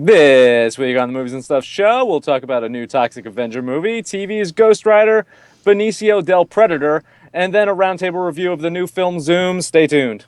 This week on the Movies and Stuff show, we'll talk about a new Toxic Avenger movie, TV's Ghost Rider, Benicio del Predator, and then a roundtable review of the new film Zoom. Stay tuned.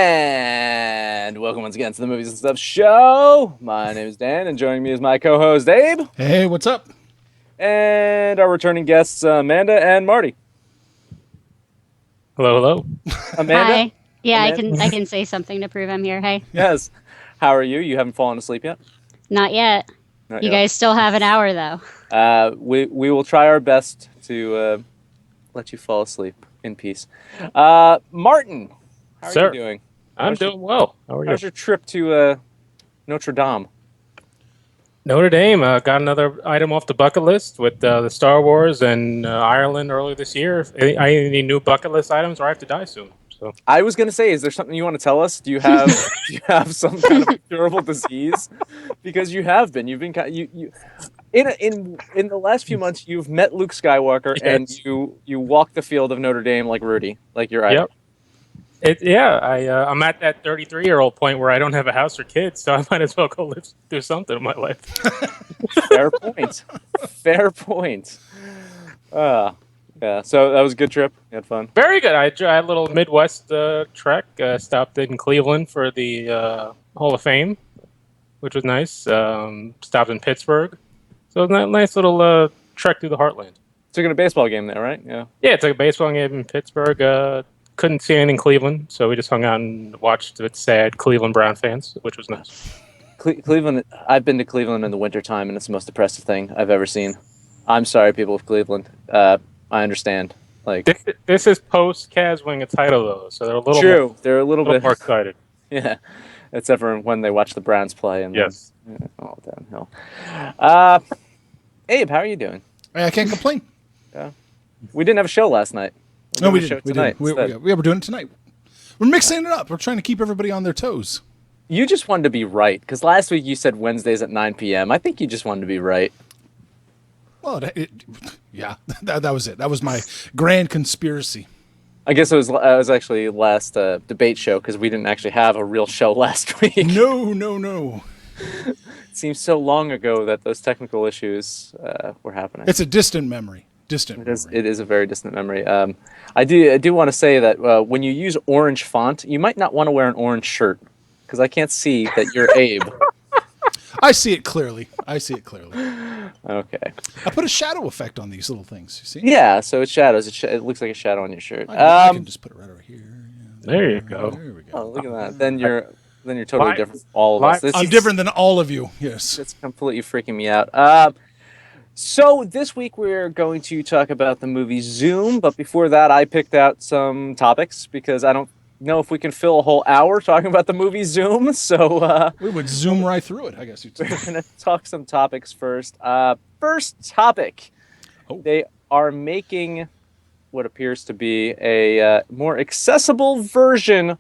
And welcome once again to the Movies and Stuff show. My name is Dan, and joining me is my co-host Abe. Hey, what's up? And our returning guests, Amanda and Marty. Hello, hello. Amanda? Hi. Yeah, Amanda? I can say something to prove I'm here. Hey. Yes. How are you? You haven't fallen asleep yet? Not yet. Not You yet. guys still have an hour though. We will try our best to let you fall asleep in peace. Martin, how are Sir. you doing? I'm How's your- doing well. How are you? How's your trip to Notre Dame? Notre Dame got another item off the bucket list with the Star Wars and Ireland earlier this year. Any new bucket list items, or I have to die soon. So I was going to say, is there something you want to tell us? Do you have some kind of incurable disease? Because you have been. You've been you in the last few months. You've met Luke Skywalker, Yes. and you walked the field of Notre Dame like Rudy, like your idol. Yep. I'm at that 33-year-old point where I don't have a house or kids, so I might as well go do something in my life. Fair point. Fair point. Yeah. So that was a good trip. You had fun. Very good. I had a little Midwest trek. Stopped in Cleveland for the Hall of Fame, which was nice. Stopped in Pittsburgh. So it was a nice little trek through the heartland. Took in a baseball game there, right? Yeah. Yeah, it's like a baseball game in Pittsburgh. Couldn't see anything in Cleveland, so we just hung out and watched with sad Cleveland Brown fans, which was nice. Cleveland. I've been to Cleveland in the wintertime, and it's the most depressive thing I've ever seen. I'm sorry, people of Cleveland. I understand. Like This is post-Cavs winning a title, though, so they're a little true. They're a little bit more excited. Yeah, except for when they watch the Browns play and Yes. then, all downhill. Abe, how are you doing? I can't complain. We didn't have a show last night. No, we doing a didn't. show tonight instead. We're doing it tonight. We're mixing it up. We're trying to keep everybody on their toes. You just wanted to be right because last week you said Wednesdays at 9 p.m. I think you just wanted to be right. Well, that was it. That was my grand conspiracy. I guess it was actually last debate show because we didn't actually have a real show last week. No. It seems so long ago that those technical issues were happening. It's a distant memory. It is a very distant memory. I do want to say that when you use orange font, you might not want to wear an orange shirt because I can't see that you're Abe. I see it clearly. Okay. I put a shadow effect on these little things. You see? Yeah, so it shadows. It looks like a shadow on your shirt. I can just put it right over here. Yeah, There you go. There we go. Oh, look at that. Then you're totally different from all of us. Live- I'm different than all of you. Yes. It's completely freaking me out. So this week we're going to talk about the movie Zoom, but before that I picked out some topics because I don't know if we can fill a whole hour talking about the movie Zoom. So We would zoom right through it, I guess you'd say. we're going to talk some topics first. First topic. Oh. They are making what appears to be a more accessible version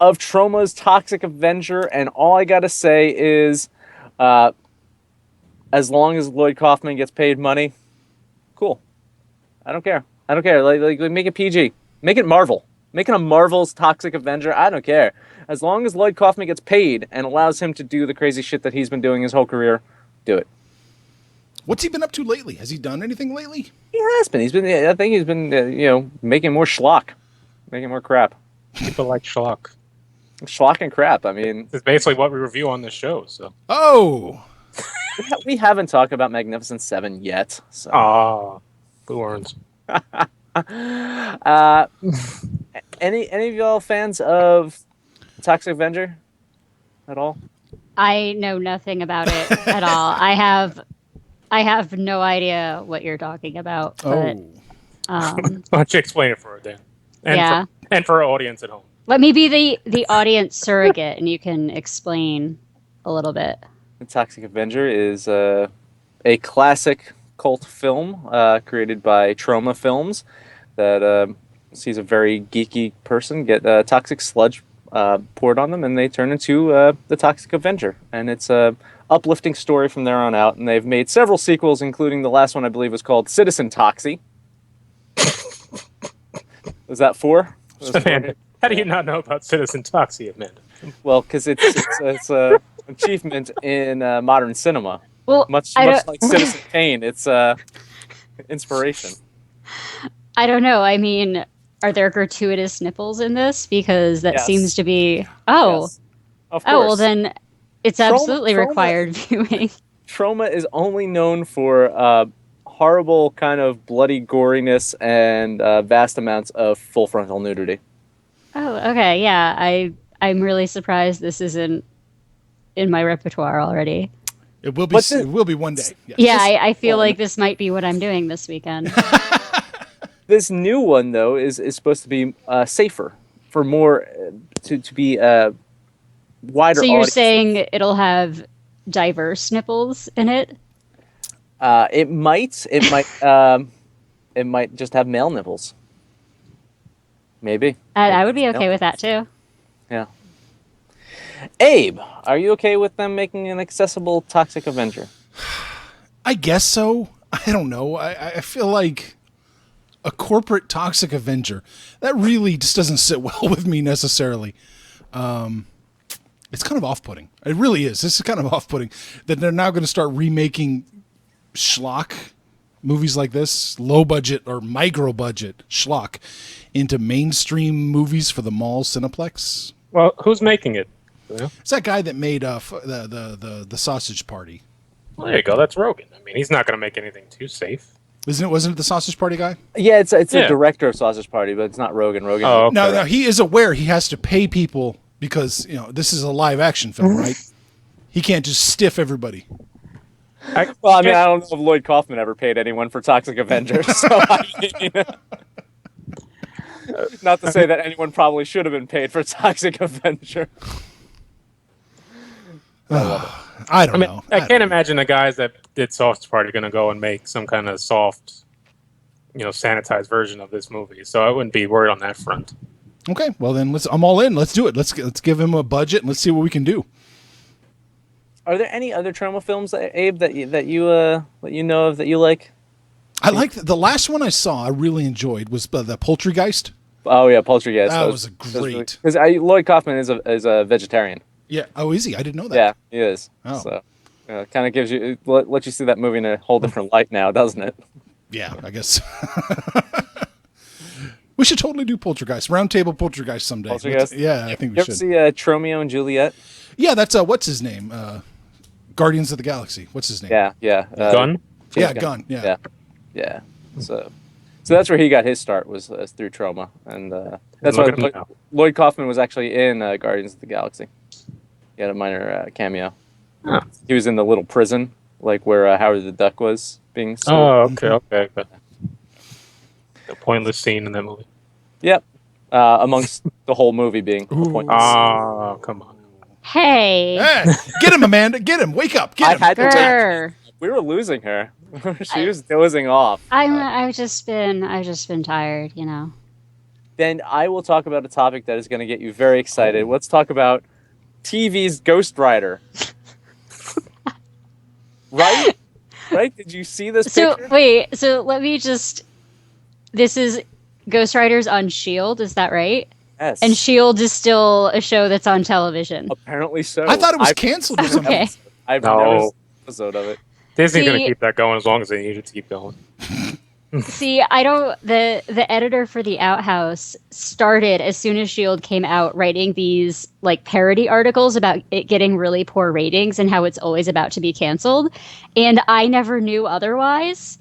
of Troma's Toxic Avenger, and all I got to say is as long as Lloyd Kaufman gets paid money, cool. I don't care. Like make it PG. Make it Marvel. Make it a Marvel's Toxic Avenger. I don't care. As long as Lloyd Kaufman gets paid and allows him to do the crazy shit that he's been doing his whole career, do it. What's he been up to lately? Has he done anything lately? He has been. I think he's been, making more schlock. Making more crap. People like schlock. Schlock and crap. I mean, It's basically what we review on this show, so. Oh! we haven't talked about Magnificent Seven yet. So. Blue Orange. Any of y'all fans of Toxic Avenger at all? I know nothing about it at all. I have no idea what you're talking about. But, Oh. Why don't you explain it for her, Dan? And Yeah. for our audience at home. Let me be the audience surrogate, and you can explain a little bit. The Toxic Avenger is a classic cult film created by Troma Films that sees a very geeky person get toxic sludge poured on them, and they turn into the Toxic Avenger. And it's a uplifting story from there on out. And they've made several sequels, including the last one I believe was called Citizen Toxie. Was that 4? Amanda, how do you not know about Citizen Toxie, Amanda? Well, because it's a achievement in modern cinema. Well, Much like Citizen Kane, it's inspiration. I don't know. I mean, are there gratuitous nipples in this? Because that Yes. seems to be. Oh, Yes. Of course. oh. Well, then it's absolutely Troma- required viewing. Troma is only known for horrible kind of bloody goriness and vast amounts of full frontal nudity. Oh, okay. Yeah, I'm really surprised this isn't in my repertoire already. It will be. What's It will be one day. Yes. Yeah, I feel like this might be what I'm doing this weekend. This new one, though, is supposed to be safer for more to be wider. So you're audience. saying it'll have diverse nipples in it? It might it might just have male nipples. Maybe. I would be okay with that too. Yeah. Abe, are you okay with them making an accessible Toxic Avenger? I guess so. I don't know. I feel like a corporate Toxic Avenger, that really just doesn't sit well with me necessarily. It's kind of off-putting. It really is. This is kind of off-putting that they're now going to start remaking schlock movies like this, low-budget or micro-budget schlock, into mainstream movies for the mall Cineplex. Well, who's making it? Yeah. It's that guy that made the Sausage Party. Well, there you go. That's Rogan. I mean, he's not going to make anything too safe. Wasn't it the Sausage Party guy? Yeah, it's Yeah. the director of Sausage Party, but it's not Rogan. Rogan. Oh, okay. No, he is aware he has to pay people because this is a live action film, right? He can't just stiff everybody. Well, I mean, I don't know if Lloyd Kaufman ever paid anyone for Toxic Avengers. So I mean, not to say that anyone probably should have been paid for Toxic Avenger. I don't know. I can't imagine the guys that did Sausage Party are going to go and make some kind of soft, sanitized version of this movie. So I wouldn't be worried on that front. Okay, well then I'm all in. Let's do it. Let's give him a budget and let's see what we can do. Are there any other Troma films, Abe, that you know of that you like? I like the last one I saw. I really enjoyed was the Poultrygeist. Oh yeah, Poltergeist. That was great. Because Lloyd Kaufman is a vegetarian. Yeah. Oh, is he? I didn't know that. Yeah, he is. Oh. So kind of gives you let you see that movie in a whole different light now, doesn't it? Yeah, I guess. We should totally do Poltergeist. Roundtable Poltergeist someday. Poltergeist? Yeah, I think we You ever should. see Tromeo and Juliet? Yeah, that's what's his name? Guardians of the Galaxy. What's his name? Yeah. Gunn? Yeah, Gunn. Yeah. So that's where he got his start was through Troma, and that's Look why at him now. Lloyd Kaufman was actually in Guardians of the Galaxy. He had a minor cameo. Huh. He was in the little prison, like where Howard the Duck was being sold. Oh, okay. But the pointless scene in that movie. Yep. Amongst the whole movie being a point. Oh, come on. Hey, Hey, get him, Amanda. Get him. Wake up. Get I him. had to wait. grr. We were losing her. She was dozing off. I've just been tired, Then I will talk about a topic that is going to get you very excited. Let's talk about TV's Ghost Rider. Right? Right? Did you see this So picture? wait, so let me just. This is Ghost Riders on Shield, is that right? Yes. And Shield is still a show that's on television. Apparently so. I thought it was canceled or something. Okay. I've No. never seen an episode of it. Disney's going See- to keep that going as long as they need it to keep going. See, I don't. The editor for the Outhouse started as soon as Shield came out, writing these like parody articles about it getting really poor ratings and how it's always about to be canceled, and I never knew otherwise.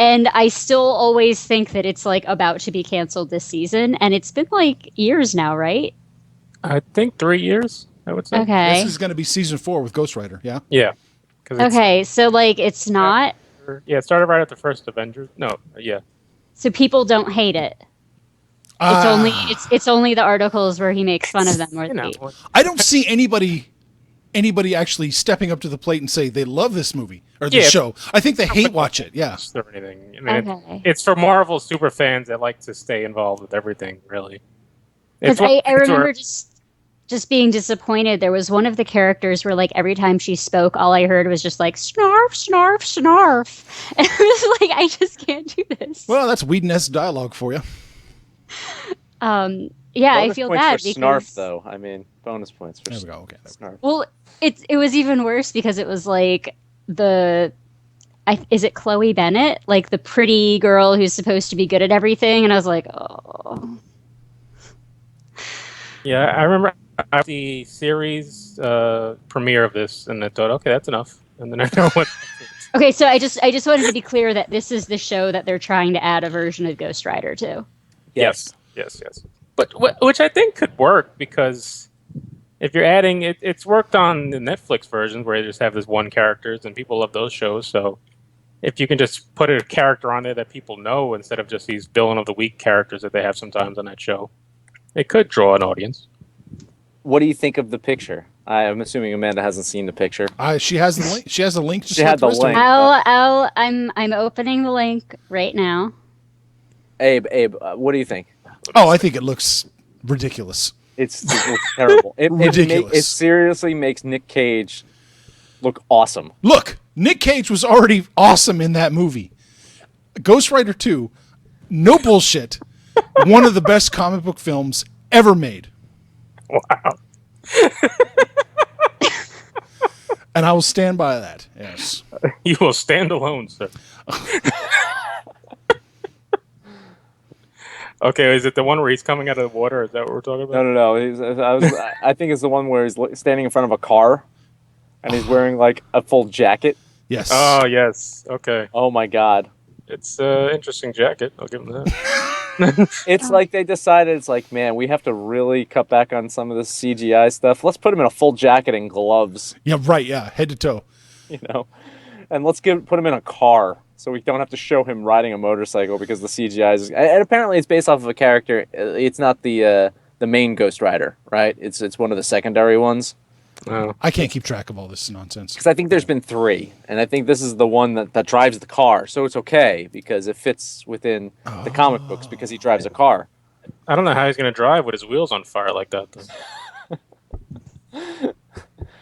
And I still always think that it's like about to be canceled this season, and it's been like years now, right? I think 3 years, I would say. Okay. This is going to be season 4 with Ghost Rider. Yeah. Yeah. 'Cause it's- Okay, so like it's not. Yeah, it started right at the first Avengers. No, yeah. So people don't hate it. It's only the articles where he makes fun of them or You know, I don't see anybody anybody actually stepping up to the plate and say they love this movie or this Yeah. show. I think they hate watch it. Yeah. Or anything. I mean, Okay. it's for Marvel super fans that like to stay involved with everything. Really, Because one of I the things where- remember just being disappointed. There was one of the characters where, like, every time she spoke, all I heard was just like snarf, snarf, snarf. And I was like, I just can't do this. Well, that's Whedon-esque dialogue for you. Yeah, I Bonus feel points bad for because snarf, though. I mean, bonus points for There we go. Okay. snarf. well, it was even worse because it was like is it Chloe Bennett, like the pretty girl who's supposed to be good at everything, and I was like, oh. Yeah, I remember the series premiere of this, and I thought, okay, that's enough. And then I know what. Okay, so I just wanted to be clear that this is the show that they're trying to add a version of Ghost Rider to. Yes. But which I think could work because if you're adding it, it's worked on the Netflix versions where they just have this one characters, and people love those shows. So if you can just put a character on there that people know instead of just these villain of the week characters that they have sometimes on that show, it could draw an audience. What do you think of the picture? I'm assuming Amanda hasn't seen the picture. She has the link. She has the link. Just She had like the rest of link. it. I'm opening the link right now. Abe, what do you think? Oh, I think it looks ridiculous. It looks terrible. Ridiculous. It seriously makes Nick Cage look awesome. Look, Nick Cage was already awesome in that movie. Ghost Rider 2, no bullshit, one of the best comic book films ever made. Wow. And I will stand by that. Yes. You will stand alone, sir. Okay, is it the one where he's coming out of the water? Is that what we're talking about? No. I think it's the one where he's standing in front of a car, and he's wearing like a full jacket. Yes. Oh, yes. Okay. Oh my god! It's an interesting jacket. I'll give him that. It's like they decided it's like, man, we have to really cut back on some of this CGI stuff. Let's put him in a full jacket and gloves, Yeah, right. Yeah, head to toe. and let's put him in a car so we don't have to show him riding a motorcycle because the CGI is. And apparently, it's based off of a character. It's not the main Ghost Rider, right? It's one of the secondary ones. Oh. I can't keep track of all this nonsense. Because I think there's been 3, and I think this is the one that drives the car, so it's okay because it fits within the comic books because he drives a car. I don't know how he's going to drive with his wheels on fire like that, though.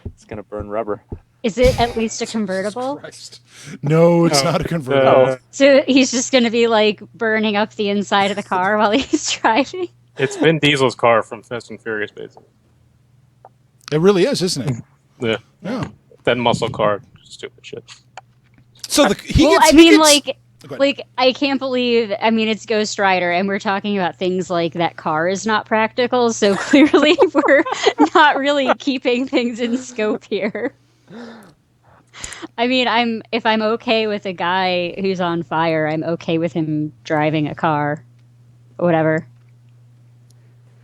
It's gonna burn rubber. Is it at least a convertible? Christ. No, it's No, not a convertible. So he's just going to be like burning up the inside of the car while he's driving? It's Vin Diesel's car from Fast and Furious, basically. It really is, isn't it? Yeah. Yeah. That muscle car, stupid shit. So he Well, gets. I mean, Go ahead. like I can't believe. I mean, it's Ghost Rider, and we're talking about things like that car is not practical. So clearly, we're not really keeping things in scope here. I mean, if I'm okay with a guy who's on fire, I'm okay with him driving a car, whatever.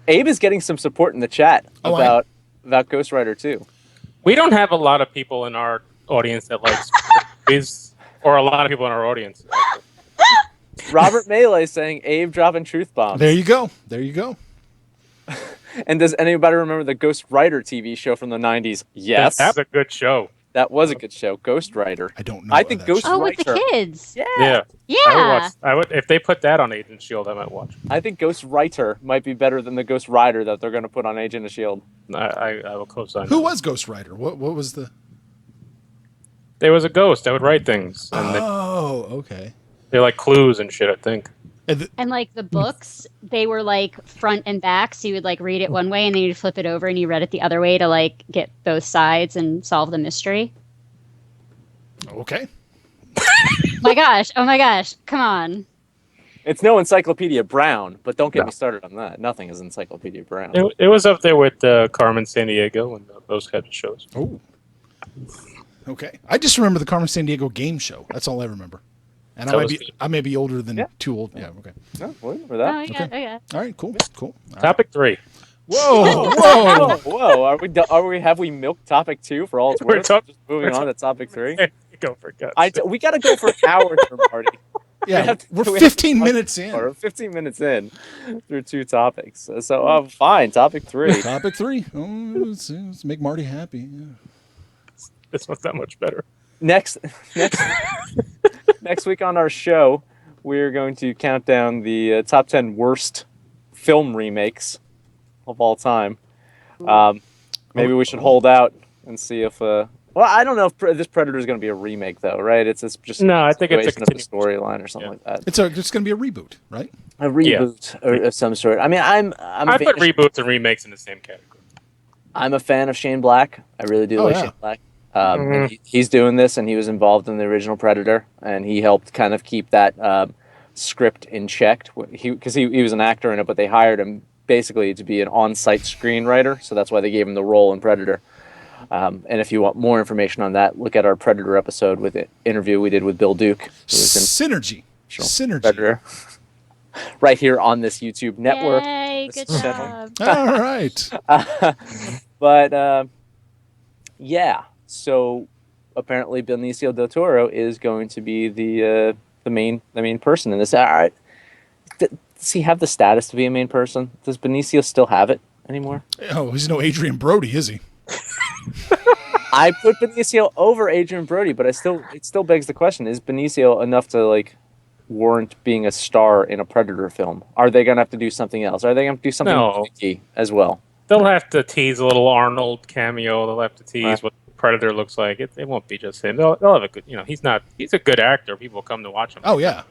Abe is getting some support in the chat about Ghost Rider 2. We don't have a lot of people in our audience that likes movies, or a lot of people in our audience. Robert Melee saying Abe dropping truth bombs. There you go. There you go. And does anybody remember the Ghost Rider TV show from the 90s? Yes. That's a good show. That was a good show. Ghost Rider. I don't know. I think Ghost Oh, with the Rider. kids. Yeah. Yeah. I would if they put that on Agent Shield, I might watch. I think Ghost Rider might be better than the Ghost Rider that they're going to put on Agent of S.H.I.E.L.D. I will co-sign. Who that. was Ghost Rider? What was the? There was a ghost that would write things, and Oh, okay. they're like clues and shit. I think. And like the books, they were like front and back, so you would like read it one way and then you'd flip it over and you read it the other way to like get both sides and solve the mystery. Okay. Oh my gosh, come on. It's no Encyclopedia Brown, but don't get me started on that. Nothing is Encyclopedia Brown. It was up there with Carmen Sandiego and those kinds of shows. Oh. Okay. I just remember the Carmen Sandiego game show. That's all I remember. And That was good. I may be older than too old. Yeah. Okay. No, we'll remember Oh, that. yeah. All right. Cool. Cool. All right. Topic 3. Whoa. Whoa, whoa! Have we milked topic 2 for all it's We're worth? talk- Just moving on to topic 3. Go for God's sake. We got to go for hours for Marty. Yeah. we We're have 15 to- minutes in. Or 15 minutes in through 2 topics. So fine. Topic 3. Topic 3. Oh, let's make Marty happy. Yeah. This one's that much better. Next week on our show, we're going to count down the top 10 worst film remakes of all time. Maybe we should hold out and see if. Well, I don't know if this Predator is going to be a remake, though, right? It's just no. I think it's a storyline or something like that. It's going to be a reboot, right? A reboot of some sort. I mean, I put reboots and remakes in the same category. I'm a fan of Shane Black. I really do like Shane Black. And he's doing this, and he was involved in the original Predator, and he helped kind of keep that script in check. Because he was an actor in it, but they hired him basically to be an on-site screenwriter, so that's why they gave him the role in Predator. And if you want more information on that, look at our Predator episode with the interview we did with Bill Duke. Synergy. Predator. Right here on this YouTube network. Yay, good job. All right. But yeah, so apparently Benicio del Toro is going to be the main person in this. All right. Does he have the status to be a main person? Does Benicio still have it anymore? Oh, he's no Adrian Brody, is he? I put Benicio over Adrian Brody, but it still begs the question: is Benicio enough to warrant being a star in a Predator film? Are they gonna have to do something else? Are they gonna have to do something tricky as well? They'll have to tease a little Arnold cameo. They'll have to tease what Predator looks like. It won't be just him. They'll have a good. He's a good actor. People come to watch him. Oh yeah.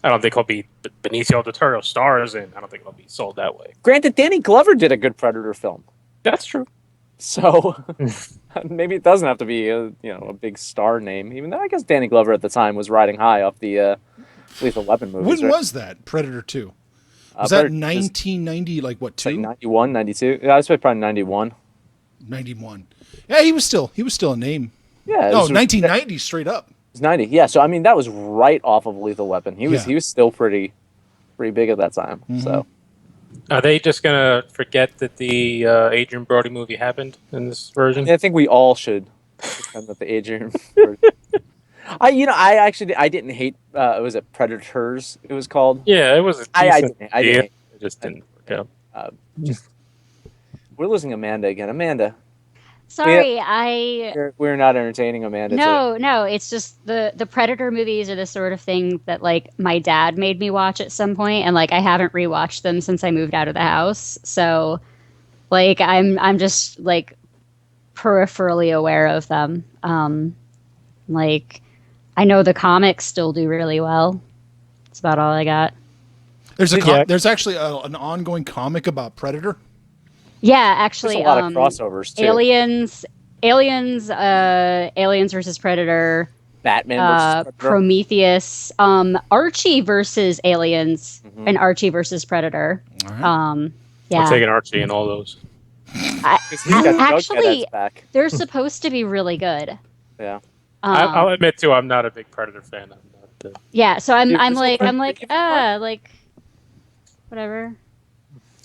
I don't think he'll be Benicio del Toro stars, and I don't think he'll be sold that way. Granted, Danny Glover did a good Predator film. That's true. So maybe it doesn't have to be a big star name. Even though I guess Danny Glover at the time was riding high off the Lethal Weapon movies. When was that Predator 2? Was that 1990? Like what? 2? 91, 92. Yeah, I probably 91. 91. Yeah, he was still a name. Yeah. No, 1990 straight up. It was 90. Yeah. So I mean, that was right off of Lethal Weapon. He was still pretty big at that time. Mm-hmm. So. Are they just gonna forget that the Adrian Brody movie happened in this version? I think we all should pretend that the Adrian Brody. I didn't hate. Was it Predators? It was called. Yeah, it was. I didn't. It just didn't work out. We're losing Amanda again. Amanda. Sorry, we're not entertaining Amanda. No, it's just the Predator movies are the sort of thing that my dad made me watch at some point, and I haven't rewatched them since I moved out of the house. So, I'm just peripherally aware of them. I know the comics still do really well. That's about all I got. There's actually an ongoing comic about Predator. Yeah, actually, there's a lot of crossovers too. Aliens versus Predator, Batman versus Predator, Prometheus, Archie versus Aliens, and Archie versus Predator. Right. Yeah, I'm taking Archie in all those. Actually, they're supposed to be really good. Yeah, I'll admit too, I'm not a big Predator fan. Yeah, so I'm whatever.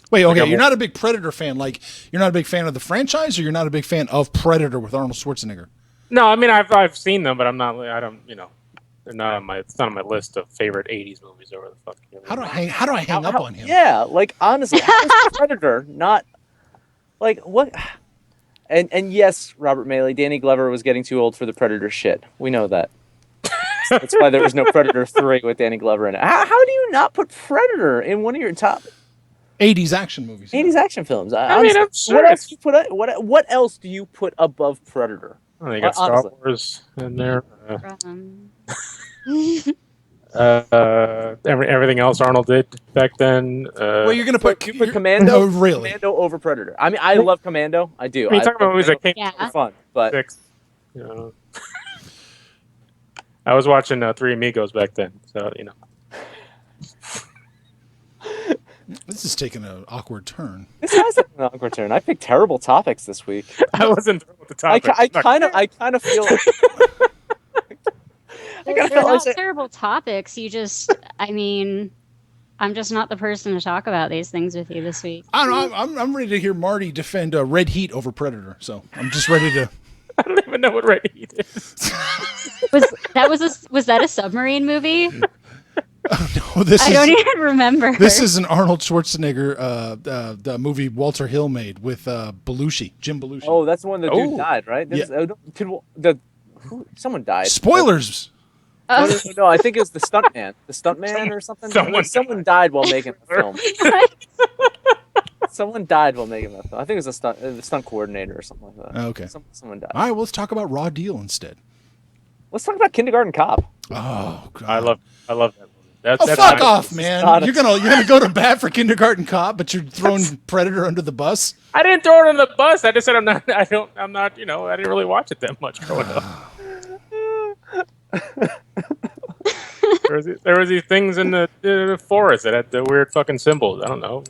Wait, okay, you're not a big Predator fan. You're not a big fan of the franchise, or you're not a big fan of Predator with Arnold Schwarzenegger? No, I mean I've seen them, but I'm not. I don't. They're not on my. It's not on my list of favorite '80s movies or the fuck. How do I hang up on him? Yeah, honestly, how is Predator not what? And yes, Robert Maley, Danny Glover was getting too old for the Predator shit. We know that. That's why there was no Predator 3 with Danny Glover in it. How do you not put Predator in one of your top 80s action movies? 80s action films. I mean, I'm sure. What else do you put above Predator? Oh, you got Star Wars in there. Everything else Arnold did back then. Well, you're gonna put Commando. No, really. Commando over Predator. I mean, I love Commando. I do. I mean, talking about movies that came for fun, but I was watching Three Amigos back then, so This is taking an awkward turn. This has taken an awkward turn. I picked terrible topics this week. I wasn't thrilled with the topic. I kind of feel. They're not terrible topics. I'm just not the person to talk about these things with you this week. I'm ready to hear Marty defend Red Heat over Predator. So I'm just ready to. I don't even know what Red Heat is. Was that a submarine movie? No, this I is don't even remember. this is an Arnold Schwarzenegger the movie Walter Hill made with Belushi, Jim Belushi. Oh, that's the one the dude Oh. died, right? Yeah. Someone died. Spoilers. No, I think it was the stuntman. The stuntman or something? Someone died while making the film. Someone died while making that film. I think it was the stunt coordinator or something like that. Okay. Someone died. All right, well, let's talk about Raw Deal instead. Let's talk about Kindergarten Cop. Oh God. I love that movie. That's Fuck my- off, man! You're gonna go to bat for Kindergarten Cop, but you're throwing Predator under the bus. I didn't throw it on the bus. I just said I'm not. I didn't really watch it that much growing up. There was these things in the forest that had the weird fucking symbols. I don't know.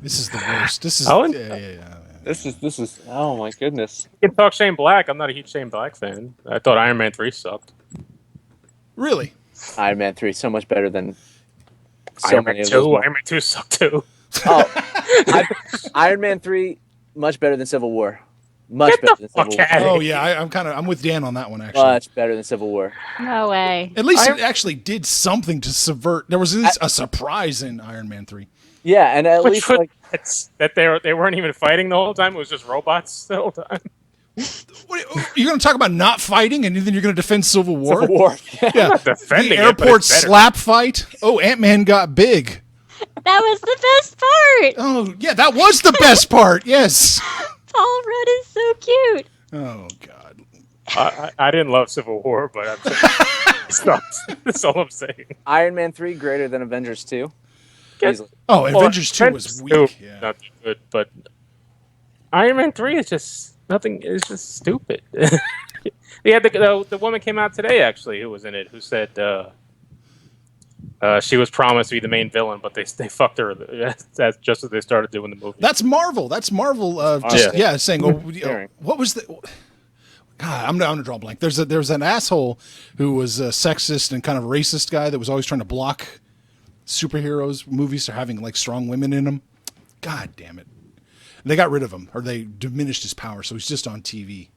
This is the worst. This is Owen? yeah. This is. Oh my goodness. You can talk Shane Black. I'm not a huge Shane Black fan. I thought Iron Man 3 sucked. Really? Iron Man 3 is so much better than Iron many Man of those 2. movies. Iron Man 2 sucked too. Oh, Iron Man 3 much better than Civil War. Much Get better the than fuck Civil War. outta Oh yeah, I'm with Dan on that one actually. Much better than Civil War. No way. At least it actually did something to subvert. There was at least a surprise in Iron Man 3. Yeah, and at least like That they weren't even fighting the whole time. It was just robots the whole time. You're going to talk about not fighting, and then you're going to defend Civil War? Civil War. Yeah. Defending The it, but airport it's better. slap fight. Oh, Ant-Man got big. That was the best part. Oh, yeah, that was the best part. Yes. Paul Rudd is so cute. Oh, God. I didn't love Civil War, but I'm saying it sucks. That's all I'm saying. Iron Man 3 greater than Avengers 2. Get- Easily. Oh, Well, Avengers 2 was Avengers weak. 2, Yeah. not good, but Iron Man 3 is just nothing. It's just stupid. They had the woman came out today actually who was in it who said she was promised to be the main villain, but they fucked her. That's just as they started doing the movie. That's Marvel. That's Marvel. Saying, what was the... God, I'm going to draw a blank. There's an asshole who was a sexist and kind of racist guy that was always trying to block superheroes movies for having like strong women in them. God damn it. They got rid of him, or they diminished his power, so he's just on TV.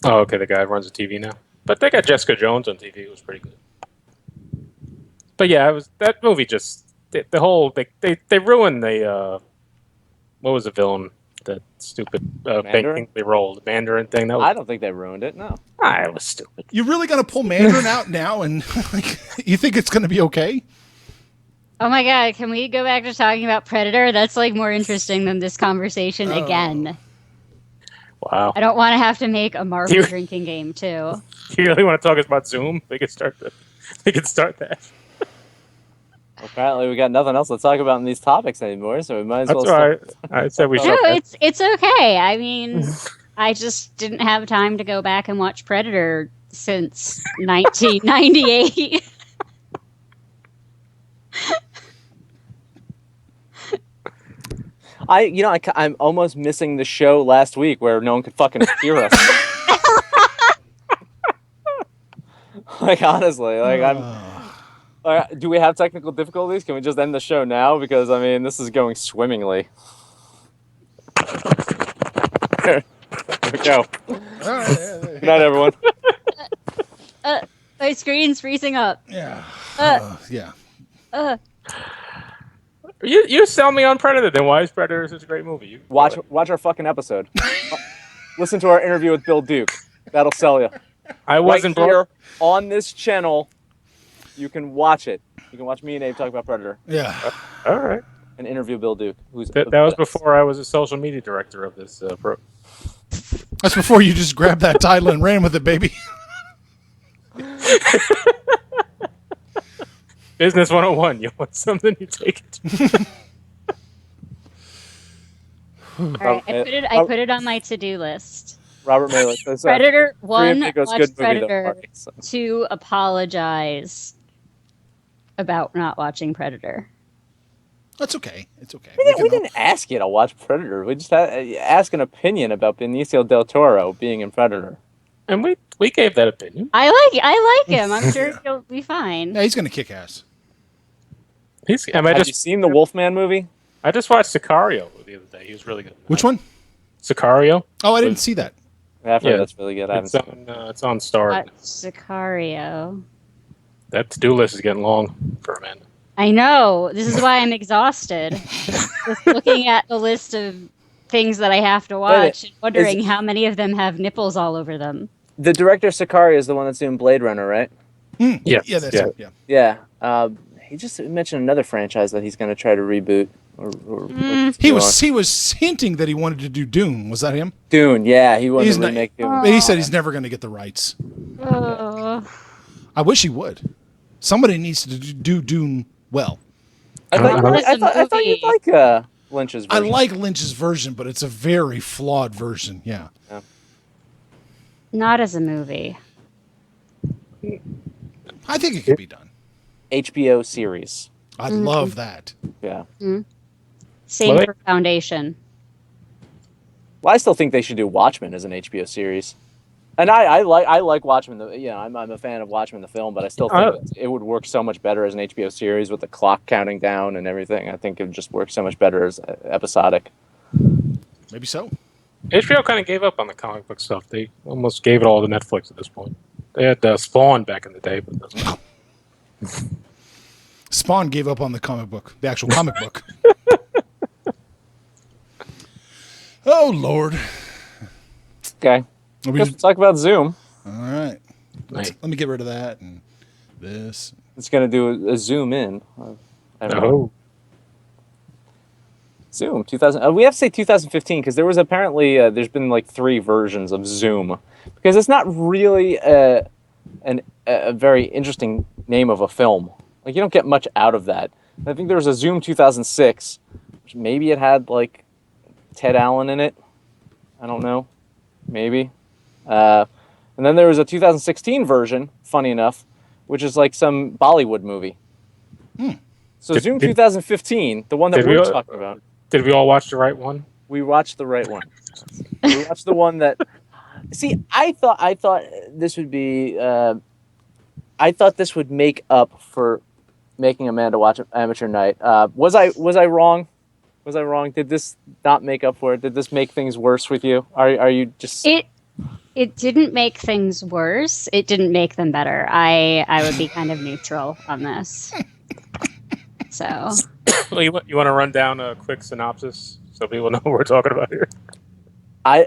Oh, okay. The guy runs a TV now, but they got Jessica Jones on TV. It was pretty good. But yeah, it was that movie. Just they ruined the what was the villain? That stupid Mandarin? thing they rolled, the Mandarin thing. That was, I don't think they ruined it. No. it was stupid. You really going to pull Mandarin out now, and like, you think it's going to be okay? Oh my god, can we go back to talking about Predator? That's like more interesting than this conversation again. Wow. I don't want to have to make a Marvel You- drinking game too. You really want to talk about Zoom? They could start that. Apparently, we got nothing else to talk about in these topics anymore, so we might as That's well. why I said we should. No, it's okay. I mean, I just didn't have time to go back and watch Predator since 1998. I'm almost missing the show last week where no one could fucking hear us. Like honestly, like do we have technical difficulties? Can we just end the show now? Because I mean, this is going swimmingly. There we go. Good night, everyone. My screen's freezing up. Yeah. Yeah. You sell me on Predator. Then why is Predator such a great movie? Watch our fucking episode. Listen to our interview with Bill Duke. That'll sell you. I wasn't right here broke. on this channel. You can watch it. You can watch me and Abe talk about Predator Yeah. All right. and interview Bill Duke. That was before I was a social media director of this pro. That's before you just grabbed that title and ran with it, baby. Business 101. You want something, you take it. All right, I put it on my to-do list. Robert Malik says Predator Three 1, Amigos, watch good movie, though, Predator. Marty, so. 2, apologize about not watching Predator. That's okay. It's okay. We didn't ask you to watch Predator. We just asked an opinion about Benicio del Toro being in Predator. And we gave that opinion. I like him. I'm sure he'll be fine. Yeah, he's going to kick ass. Have you seen the Wolfman movie? I just watched Sicario the other day. He was really good. Which one? Sicario. Oh, I didn't see that. I've heard Yeah, that's really good. I haven't It's seen it. it's on Star. Sicario. That to-do list is getting long for Amanda. I know. This is why I'm exhausted. Just looking at the list of things that I have to Wait a minute. watch and wondering how many of them have nipples all over them. The director of Sicario is the one that's doing Blade Runner, right? Yes, Yeah, that's yeah. it. Yeah. Yeah. He just mentioned another franchise that he's going to try to reboot. Or He was hinting that he wanted to do Dune. Was that him? Dune. Yeah, he wanted He's to not, remake Dune. he said he's never going to get the rights. Oh. I wish he would. Somebody needs to do Dune well. I As a thought you'd movie. like Lynch's I version. like Lynch's version, but it's a very flawed version. Yeah. Not as a movie. I think it could be done. HBO series. I'd love that. Yeah. Same Well, for Foundation. Well, I still think they should do Watchmen as an HBO series. And I like Watchmen. I'm a fan of Watchmen the film, but I still think it would work so much better as an HBO series with the clock counting down and everything. I think it would just work so much better as episodic. Maybe so. HBO kind of gave up on the comic book stuff. They almost gave it all to Netflix at this point. They had Spawn back in the day, but Spawn gave up on the comic book, the actual comic book. Oh, Lord. Okay. Let's talk about Zoom. All right. Right. Let me get rid of that and this. It's going to do a zoom in. Zoom 2000. We have to say 2015 because there was apparently there's been like 3 versions of Zoom because it's not really a very interesting name of a film. Like you don't get much out of that. I think there was a Zoom 2006, which maybe it had like Ted Allen in it. I don't know, maybe. And then there was a 2016 version. Funny enough, which is like some Bollywood movie. So Zoom 2015, the one that we're talking about. Did we all watch the right one? We watched the right one. We watched the one that. See, I thought this would be. I thought this would make up for making Amanda watch Amateur Night. Was I wrong? Was I wrong? Did this not make up for it? Did this make things worse with you? Are you just? It didn't make things worse. It didn't make them better. I would be kind of neutral on this. So. Well, you want to run down a quick synopsis so people know what we're talking about here?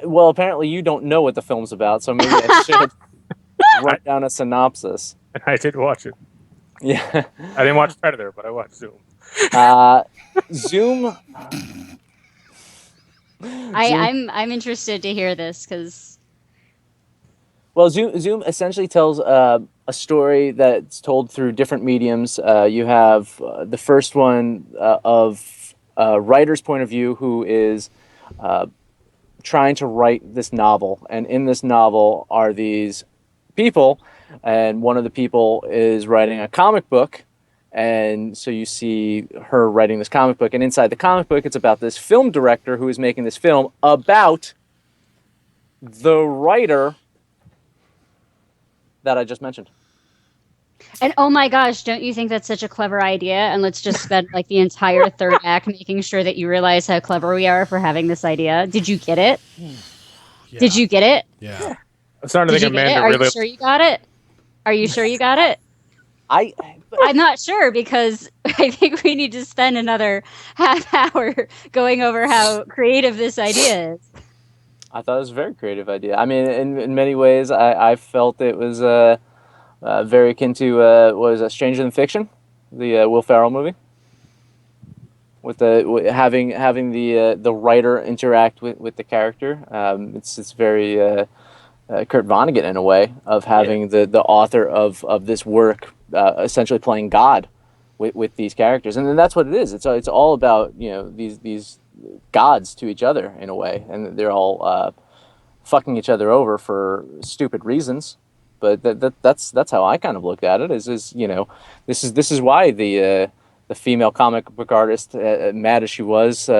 Well, apparently you don't know what the film's about, so maybe I should write down a synopsis. I did watch it. Yeah. I didn't watch Predator, but I watched Zoom. Zoom. I'm interested to hear this because. Well, Zoom essentially tells a story that's told through different mediums. You have the first one of a writer's point of view who is trying to write this novel. And in this novel are these people, and one of the people is writing a comic book. And so you see her writing this comic book. And inside the comic book, it's about this film director who is making this film about the writer that I just mentioned. And oh my gosh, don't you think that's such a clever idea? And let's just spend like the entire third act making sure that you realize how clever we are for having this idea. Did you get it? Yeah. Did you get it? Yeah. I'm starting to think Amanda Are really. you sure you got it? Are you sure you got it? I'm not sure because I think we need to spend another half hour going over how creative this idea is. I thought it was a very creative idea. I mean, in many ways, I felt it was very akin to what was it, Stranger Than Fiction, the Will Ferrell movie, with having the writer interact with the character. It's very Kurt Vonnegut in a way of having the author of this work essentially playing God with these characters, and then that's what it is. It's all about these gods to each other in a way, and they're all fucking each other over for stupid reasons. But that's how I kind of looked at it. This is why the female comic book artist, mad as she was,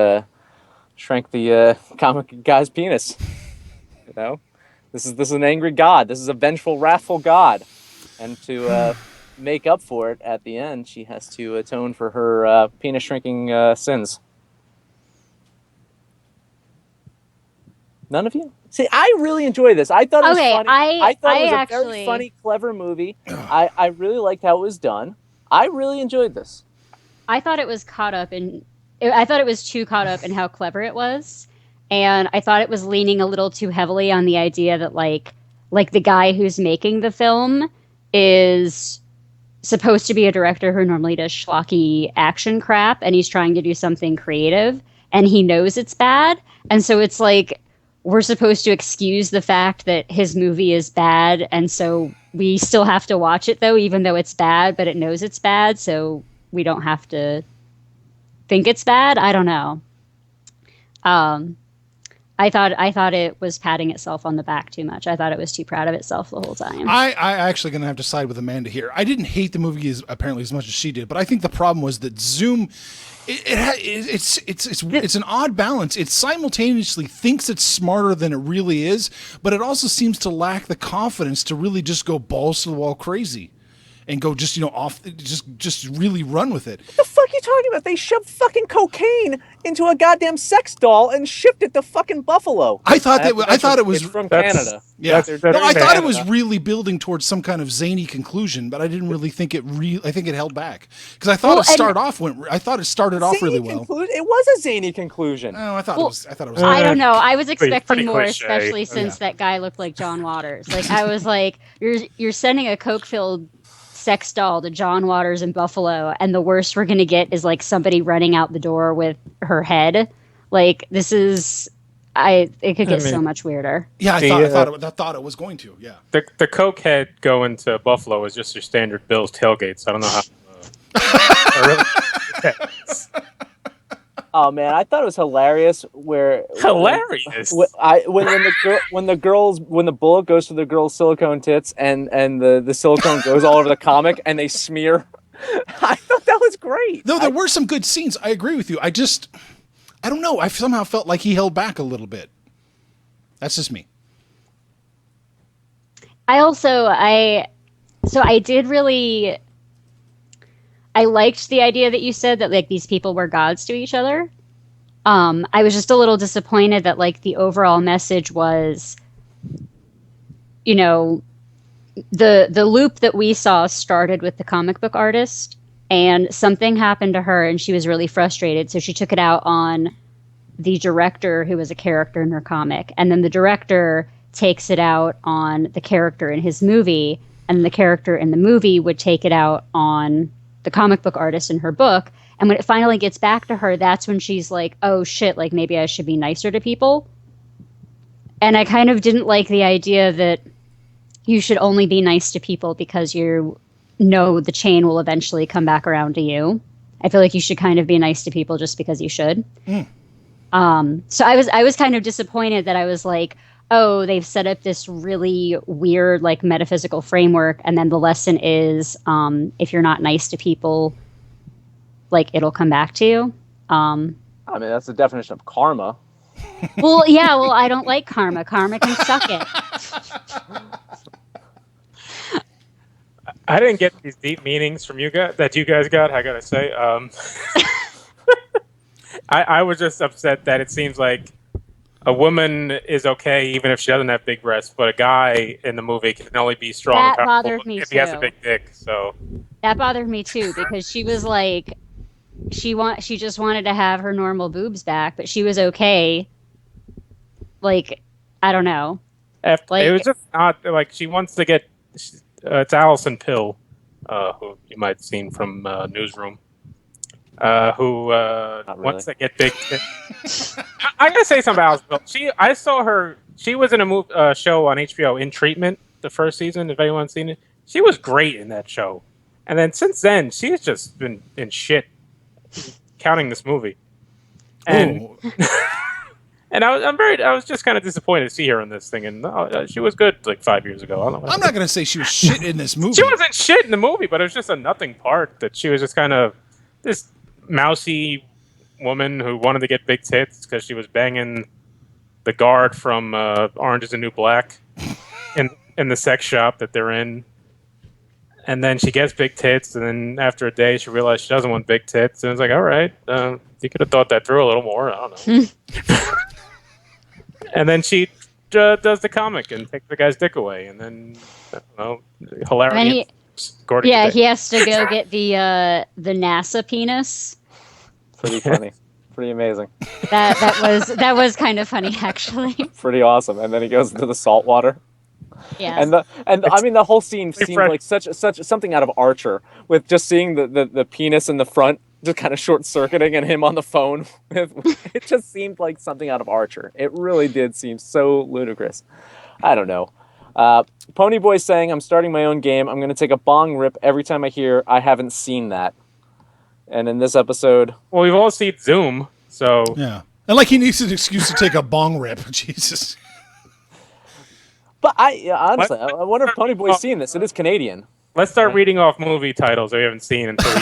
shrank the comic guy's penis. This is an angry god. This is a vengeful, wrathful god, and to make up for it at the end, she has to atone for her penis shrinking sins. None of you? See, I really enjoy this. I thought it was Okay, funny. I thought it was a very actually- funny, clever movie. I really liked how it was done. I really enjoyed this. I thought it was caught up in. I thought it was too caught up in how clever it was, and I thought it was leaning a little too heavily on the idea that like the guy who's making the film is supposed to be a director who normally does schlocky action crap, and he's trying to do something creative, and he knows it's bad, and so it's like we're supposed to excuse the fact that his movie is bad, and so we still have to watch it though, even though it's bad, but it knows it's bad, so we don't have to think it's bad. I don't know. I thought it was patting itself on the back too much. I thought it was too proud of itself the whole time. I actually going to have to side with Amanda here. I didn't hate the movie apparently as much as she did, but I think the problem was that Zoom, it's an odd balance. It simultaneously thinks it's smarter than it really is, but it also seems to lack the confidence to really just go balls to the wall crazy. And go just, off, just really run with it. What the fuck are you talking about? They shoved fucking cocaine into a goddamn sex doll and shipped it to fucking Buffalo. I thought it was it's from Canada. Yeah, That's I thought it Canada. was really building towards some kind of zany conclusion, but I didn't really think it. I think it held back because I thought I thought it started off really well. It was a zany conclusion. Oh, I thought it was. I don't know. I was Pretty expecting more, cliche. especially since that guy looked like John Waters. Like I was like, you're sending a coke-filled sex doll to John Waters in Buffalo, and the worst we're gonna get is like somebody running out the door with her head. Like this is, it could get so much weirder. Yeah, I thought it was going to. Yeah, The coke head going to Buffalo is just your standard Bills tailgate. So I don't know how. Oh man, I thought it was hilarious. Hilarious. When the bullet goes to the girl's silicone tits and the silicone goes all over the comic and they smear. I thought that was great. No, there were some good scenes. I agree with you. I don't know. I somehow felt like he held back a little bit. That's just me. I did really. I liked the idea that you said that like these people were gods to each other. I was just a little disappointed that like the overall message was, the loop that we saw started with the comic book artist, and something happened to her and she was really frustrated. So she took it out on the director who was a character in her comic. And then the director takes it out on the character in his movie, and the character in the movie would take it out on the comic book artist in her book. And when it finally gets back to her, that's when she's like, oh shit, like maybe I should be nicer to people. And I kind of didn't like the idea that you should only be nice to people because you know the chain will eventually come back around to you. I feel like you should kind of be nice to people just because you should. So I was kind of disappointed that I was like, oh, they've set up this really weird, like, metaphysical framework, and then the lesson is, if you're not nice to people, like, it'll come back to you. I mean, that's the definition of karma. Well, yeah, I don't like karma. Karma can suck it. I didn't get these deep meanings from you guys that you guys got. I gotta say, I was just upset that it seems like a woman is okay even if she doesn't have big breasts, but a guy in the movie can only be strong That and powerful bothered me if he has a too. big dick. So That bothered me too, because she was like, she just wanted to have her normal boobs back, but she was okay. Like, I don't know. it was just not like she wants to get. It's Allison Pill, who you might have seen from Newsroom, who wants to get big. I gotta say something about Allison Pill. I saw her. She was in a show on HBO, In Treatment, the first season. If anyone's seen it, she was great in that show. And then since then, she's just been in shit. Counting this movie, and and I was just kind of disappointed to see her in this thing. And she was good like 5 years ago. I'm not going to say she was shit in this movie. She wasn't shit in the movie, but it was just a nothing part that she was just kind of this mousy woman who wanted to get big tits because she was banging the guard from Orange Is the New Black in the sex shop that they're in. And then she gets big tits, and then after a day, she realized she doesn't want big tits. And it's like, all right, you could have thought that through a little more. I don't know. And then she does the comic and takes the guy's dick away, and then I don't know, hilarity. Yeah, he has to go get the NASA penis. Pretty funny. Pretty amazing. That was kind of funny, actually. Pretty awesome. And then he goes into the salt water. Yeah. And I mean the whole scene seemed like such something out of Archer, with just seeing the penis in the front just kind of short circuiting and him on the phone. It just seemed like something out of Archer. It really did seem so ludicrous. I don't know. Ponyboy saying, I'm starting my own game. I'm going to take a bong rip every time I hear I haven't seen that. And in this episode... Well, we've all seen Zoom, so... Yeah. And like he needs an excuse to take a bong rip. Jesus. But honestly, I wonder if Ponyboy's seen this. It is Canadian. Let's start reading off movie titles that we haven't seen until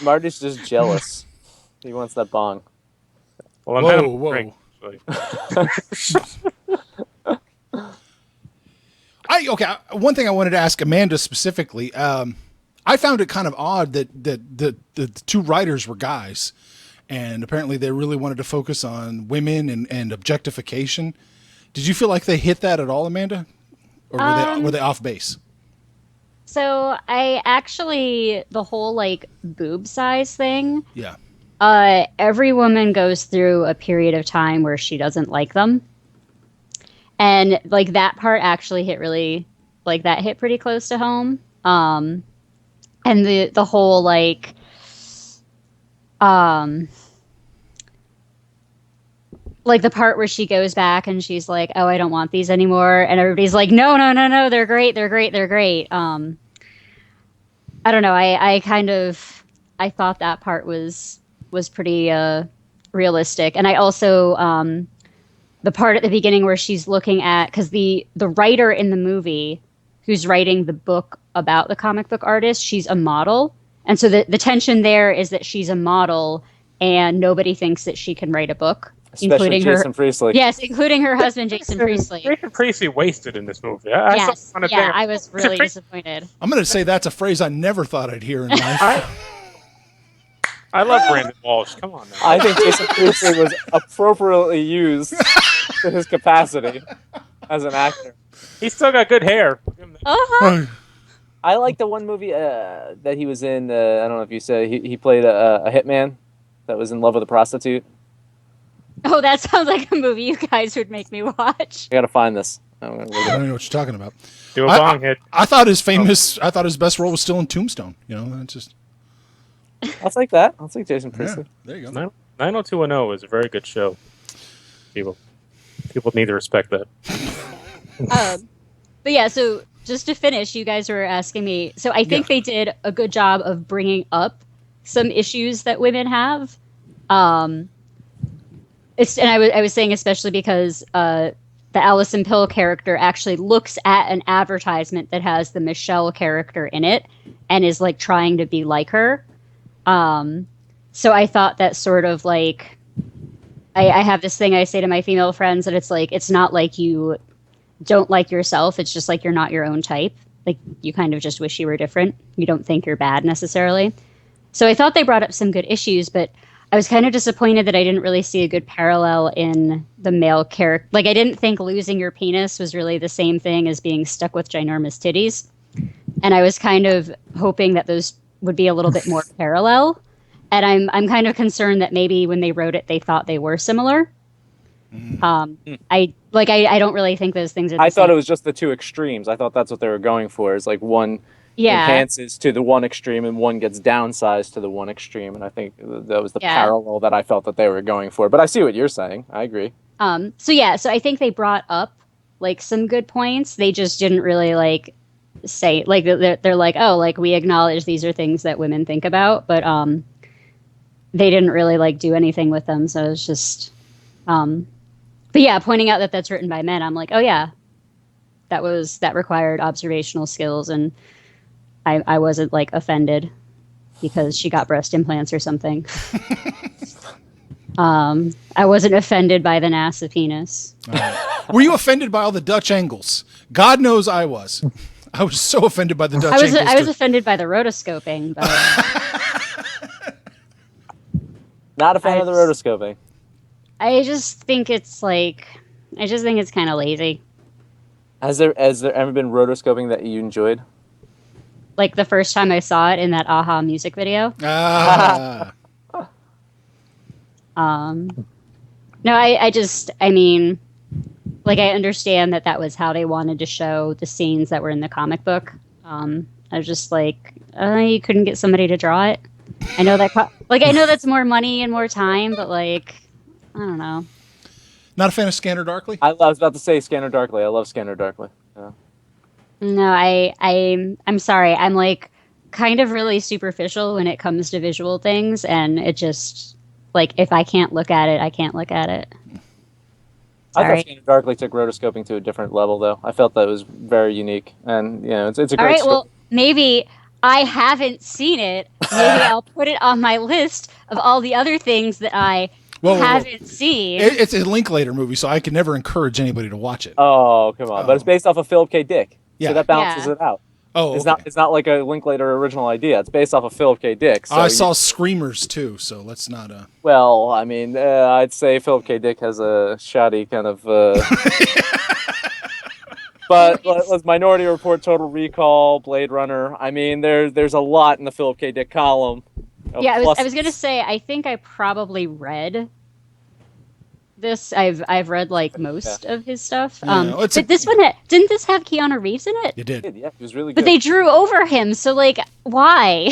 Marty's just jealous. He wants that bong. Well, whoa. One thing I wanted to ask Amanda specifically. I found it kind of odd that the two writers were guys, and apparently they really wanted to focus on women and objectification. Did you feel like they hit that at all, Amanda, or were they off base? So I actually, the whole like boob size thing. Yeah. Every woman goes through a period of time where she doesn't like them. And like that part actually hit pretty close to home. And the whole like the part where she goes back and she's like, oh, I don't want these anymore. And everybody's like, no, they're great. I don't know. I thought that part was pretty realistic. And I also, the part at the beginning where she's looking at, because the writer in the movie who's writing the book about the comic book artist, she's a model. And so the tension there is that she's a model and nobody thinks that she can write a book. Especially including Jason Priestley. Yes, including her husband, Jason Priestley. Jason Priestley wasted in this movie. I was really disappointed. I'm going to say that's a phrase I never thought I'd hear in life. I love Brandon Walsh. Come on now. I think Jason Priestley was appropriately used to his capacity as an actor. He's still got good hair. Uh-huh. I like the one movie that he was in. I don't know if you said he played a hitman that was in love with a prostitute. Oh, that sounds like a movie you guys would make me watch. I gotta find this. I don't know what you're talking about. Do a bong hit. I thought his best role was still in Tombstone. You know, that's just. I'll take that. I'll take Jason Priestley. Yeah, there you go. 90210 is a very good show. People need to respect that. But yeah, so just to finish, you guys were asking me. So I think they did a good job of bringing up some issues that women have. And I was saying especially because the Alison Pill character actually looks at an advertisement that has the Michelle character in it and is like trying to be like her. So I thought that sort of like I have this thing I say to my female friends that it's like it's not like you don't like yourself, it's just like you're not your own type. Like you kind of just wish you were different. You don't think you're bad necessarily. So I thought they brought up some good issues, but I was kind of disappointed that I didn't really see a good parallel in the male character. Like, I didn't think losing your penis was really the same thing as being stuck with ginormous titties. And I was kind of hoping that those would be a little bit more parallel. And I'm kind of concerned that maybe when they wrote it, they thought they were similar. I don't really think those things are the same. Thought it was just the two extremes. I thought that's what they were going for. Is like one enhances to the one extreme and one gets downsized to the one extreme. And I think that was the parallel that I felt that they were going for. But I see what you're saying. I agree. So I think they brought up like some good points. They just didn't really like say like they're like, oh, like we acknowledge these are things that women think about, but they didn't really like do anything with them. So it's just but yeah, pointing out that that's written by men, I'm like, oh yeah, that required observational skills, and I wasn't like offended because she got breast implants or something. I wasn't offended by the NASA penis. Were you offended by all the Dutch angles? God knows I was. I was so offended by the Dutch angles. I was offended by the rotoscoping, but not a fan of the rotoscoping. I just think it's kind of lazy. Has there ever been rotoscoping that you enjoyed? Like the first time I saw it in that Aha music video. Ah, Um, no, I mean, like I understand that was how they wanted to show the scenes that were in the comic book. I was just like, you couldn't get somebody to draw it. I know I know that's more money and more time, but like, I don't know. not a fan of Scanner Darkly. I was about to say Scanner Darkly. I love Scanner Darkly. Yeah. No, I'm sorry. I'm like kind of really superficial when it comes to visual things, and it just like if I can't look at it, I can't look at it. I thought Sorry. Scanner Darkly took rotoscoping to a different level, though. I felt that was very unique, and it's a All great right, story. well, maybe I haven't seen it. Maybe I'll put it on my list of all the other things that I Whoa. haven't seen. It's a Linklater movie, so I can never encourage anybody to watch it. Oh, come on! But it's based off of Philip K. Dick, Yeah. so that balances Yeah. it out. Oh, It's okay. not like a Linklater original idea. It's based off of Philip K. Dick. So I saw Screamers too, so let's not. well, I mean, I'd say Philip K. Dick has a shoddy kind of. But let's Minority Report, Total Recall, Blade Runner. I mean, there's a lot in the Philip K. Dick column. Yeah, I was gonna say I think I probably read this. I've read like most of his stuff. Yeah, it's but this one didn't this have Keanu Reeves in it? You did. Yeah, he was really But good. they drew over him, so like why?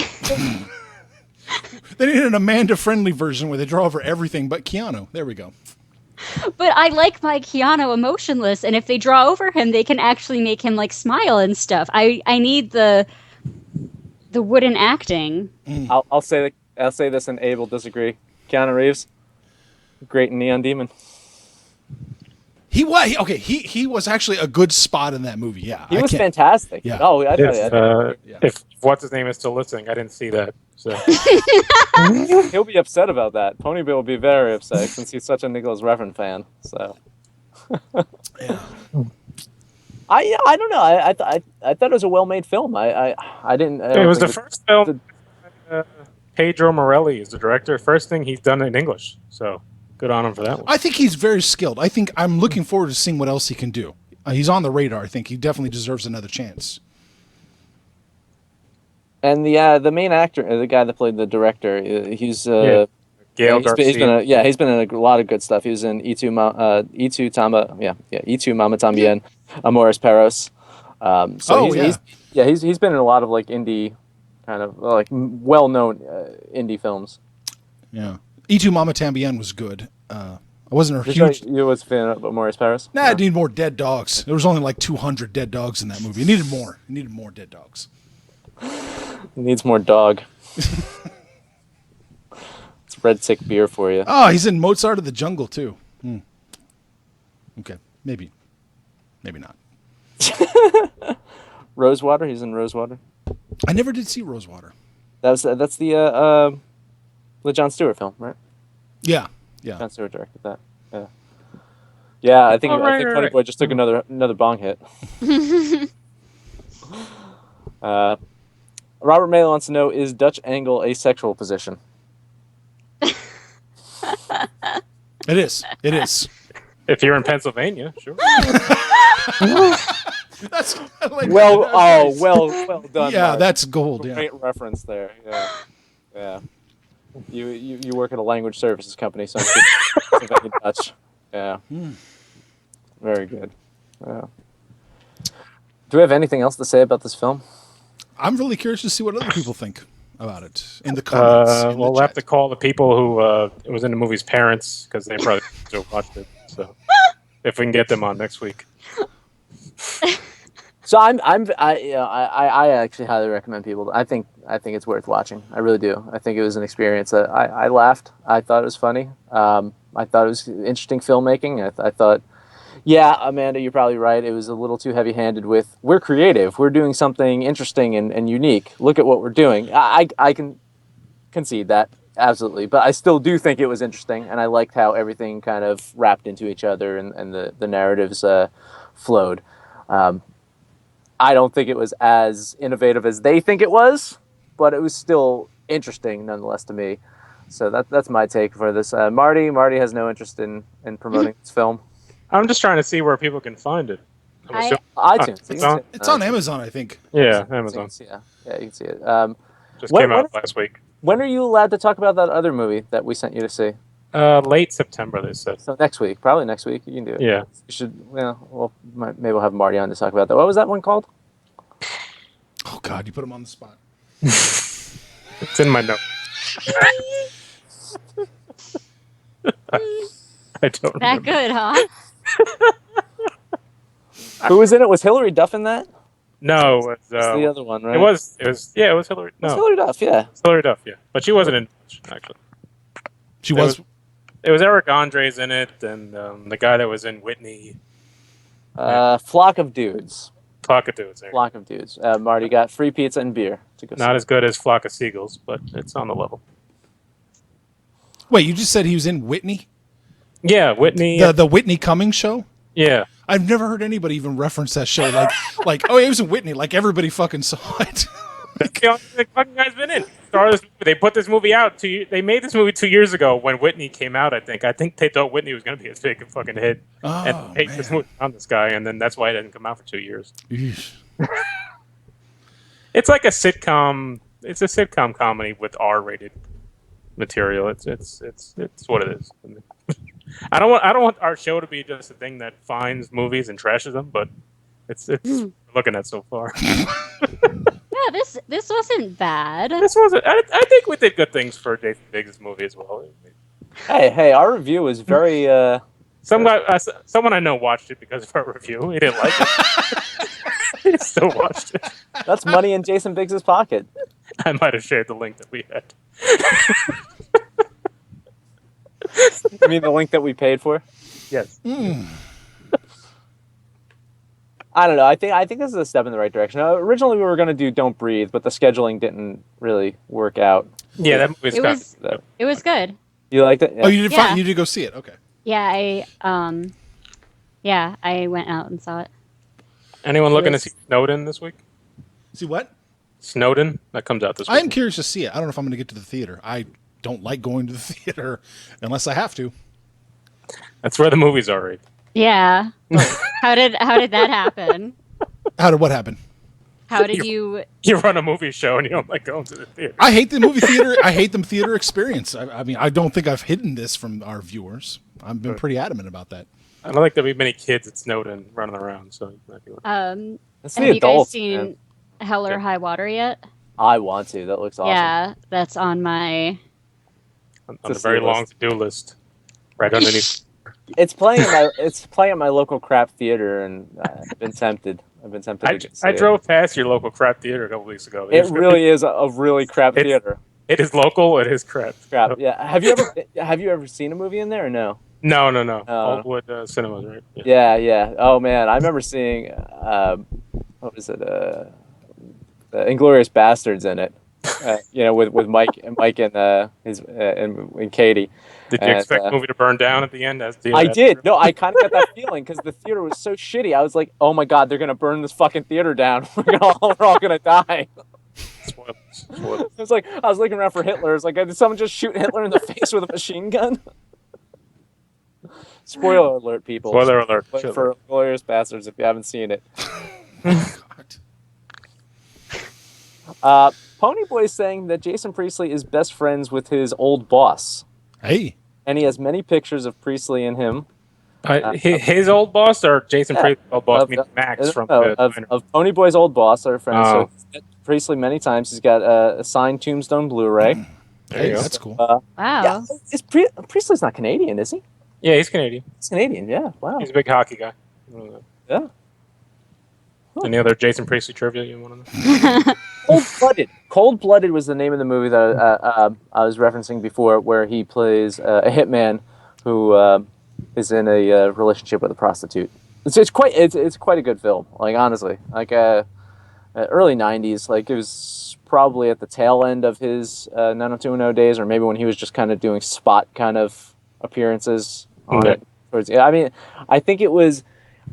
They needed an Amanda-friendly version where they draw over everything but Keanu. There we go. But I like my Keanu emotionless, and if they draw over him, they can actually make him like smile and stuff. I need the wooden acting. I'll say this, and Abe will disagree. Keanu Reeves, great in Neon Demon. He was okay. He was actually a good spot in that movie. Yeah, He I was can't- fantastic. Yeah. Oh, I tell you, If what's his name is still listening, I didn't see that. So he'll be upset about that. Ponybill will be very upset since he's such a Nicholas Refn fan. So. Yeah. I don't know. I thought it was a well-made film. I didn't. I it don't was the think first film. Pedro Morelli is the director. First thing he's done in English. So good on him for that one. I think he's very skilled. I think I'm looking forward to seeing what else he can do. He's on the radar. I think he definitely deserves another chance. And the main actor, the guy that played the director, he's Gail Garcia. he's been in a lot of good stuff. He was in E2 Mama Tambien, Amores Perros. He's been in a lot of like indie kind of like well-known indie films. Yeah. E2 Mama Tambien was good. I wasn't a Just huge. like you was a fan of Amores Perros? Nah, it needed more dead dogs. There was only like 200 dead dogs in that movie. It needed more. It needed more dead dogs. Needs more dog. It's red tick beer for you. Oh, he's in Mozart of the Jungle too. Okay, maybe not. Rosewater. He's in Rosewater. I never did see Rosewater. That's the Jon Stewart film, right? Yeah. Jon Stewart directed that. Yeah. Yeah, I think Right. Tony Boy just took another bong hit. Robert May wants to know: is Dutch angle a sexual position? It is. It is. If you're in Pennsylvania, sure. That's I like Well, that. That's nice. well done. Yeah, Mark. that's gold. Yeah. Great reference there. Yeah. You work at a language services company, so I'm speaking Dutch. Yeah. Very good. Yeah. Do we have anything else to say about this film? I'm really curious to see what other people think about it in the comments. in the We'll have chat. to call the people who it was in the movie's parents because they probably still watched it. So if we can get them on next week. So I actually highly recommend people. I think it's worth watching. I really do. I think it was an experience that I laughed. I thought it was funny. I thought it was interesting filmmaking. I thought, yeah, Amanda, you're probably right. It was a little too heavy-handed with, we're creative. We're doing something interesting and unique. Look at what we're doing. I can concede that, absolutely. But I still do think it was interesting, and I liked how everything kind of wrapped into each other and the narratives flowed. I don't think it was as innovative as they think it was, but it was still interesting nonetheless to me. So that's my take for this. Marty has no interest in promoting this film. I'm just trying to see where people can find it. I'm I- assuming iTunes. You can It's see on. it. It's on Amazon, I think. Yeah, Amazon. Yeah, you can see it. Just came out last week. When are you allowed to talk about that other movie that we sent you to see? Late September, they said. So next week, probably next week, you can do it. Yeah. You should. Maybe we'll have Marty on to talk about that. What was that one called? Oh God, you put him on the spot. It's in my note. I don't That remember. good, huh? Who was in it? Was Hilary Duff in that? No, it It's the other one, right? it was Hillary. It was No, Hilary Duff. Yeah. it's Hillary Duff. Yeah, but she wasn't in much, actually. She There was. It was Eric Andre's in it, and the guy that was in Whitney. Flock of Dudes. Flock of Dudes. There. Flock of Dudes. Marty got free pizza and beer to go. Not as good as Flock of Seagulls, but it's on the level. Wait, you just said he was in Whitney? Yeah, Whitney. The Whitney Cummings show? Yeah. I've never heard anybody even reference that show. Like, oh, he was in Whitney. Like everybody fucking saw it. That's the only thing the fucking guy's been in. They put this movie out. They made this movie 2 years ago when Whitney came out. I think they thought Whitney was going to be a big fucking hit, and hate this movie on this guy, and then that's why it didn't come out for 2 years. It's like a sitcom. It's a sitcom comedy with R-rated material. It's what it is. I don't want our show to be just a thing that finds movies and trashes them, but it's we're looking at so far. Yeah, this wasn't bad. This wasn't. I think we did good things for Jason Biggs' movie as well. Hey, our review was very. Someone I know watched it because of our review. He didn't like it. He still watched it. That's money in Jason Biggs' pocket. I might have shared the link that we had. You mean the link that we paid for? Yes. I don't know. I think this is a step in the right direction. Originally, we were going to do Don't Breathe, but the scheduling didn't really work out. Yeah, that movie's It was good. You liked it? Yeah. Oh, you did Yeah. fine. You did go see it. Okay. Yeah, I went out and saw it. Anyone looking to see Snowden this week? See what? Snowden? That comes out this week. I'm curious to see it. I don't know if I'm going to get to the theater. I don't like going to the theater unless I have to. That's where the movies are, right? Yeah. How did that happen? What happen? How did you? You run a movie show and you don't like going to the theater. I hate the movie theater. I hate the theater experience. I mean, I don't think I've hidden this from our viewers. I've been pretty adamant about that. I don't think there'll be many kids at Snowden running around, so might be like, That's Have the you guys adults, seen man. Hell or High Water yet? I want to. That looks awesome. Yeah, that's on my. on To the see very a long list. to-do list, right underneath. It's playing at my local crap theater, and I've been tempted. To see I it. drove past your local crap theater a couple weeks ago. It really is a really crap It's- theater. It is local. It is crap. Crap. Yeah. Have you ever seen a movie in there or no? No. Oh. Oldwood Cinemas, right? Yeah. Oh man, I remember seeing what was it? Inglorious Bastards in it. With Mike and his and Katie. Did you expect the movie to burn down at the end? I did. No, I kind of got that feeling because the theater was so shitty. I was like, oh my god, they're gonna burn this fucking theater down. We're all gonna die. Spoilers. It was like I was looking around for Hitler. It was like, did someone just shoot Hitler in the face with a machine gun? Spoiler alert, people. Spoiler alert. For Glorious Bastards if you haven't seen it. Ponyboy is saying that Jason Priestley is best friends with his old boss. Hey. And he has many pictures of Priestley and him. His old boss or Jason Priestley's old boss? Means Max from of Ponyboy's old boss, our friend. So he's met Priestley many times. He's got a signed Tombstone Blu-ray. There you go. That's cool. Wow. Yeah, Priestley's not Canadian, is he? Yeah, he's Canadian. He's Canadian. Yeah. Wow. He's a big hockey guy. Yeah. Any other Jason Priestley trivia you want to know? Cold-Blooded. Cold-Blooded was the name of the movie that I was referencing before, where he plays a hitman who is in a relationship with a prostitute. It's quite a good film. Like honestly, like early '90s. Like it was probably at the tail end of his 90210 days, or maybe when he was just kind of doing spot kind of appearances on it. I mean, I think it was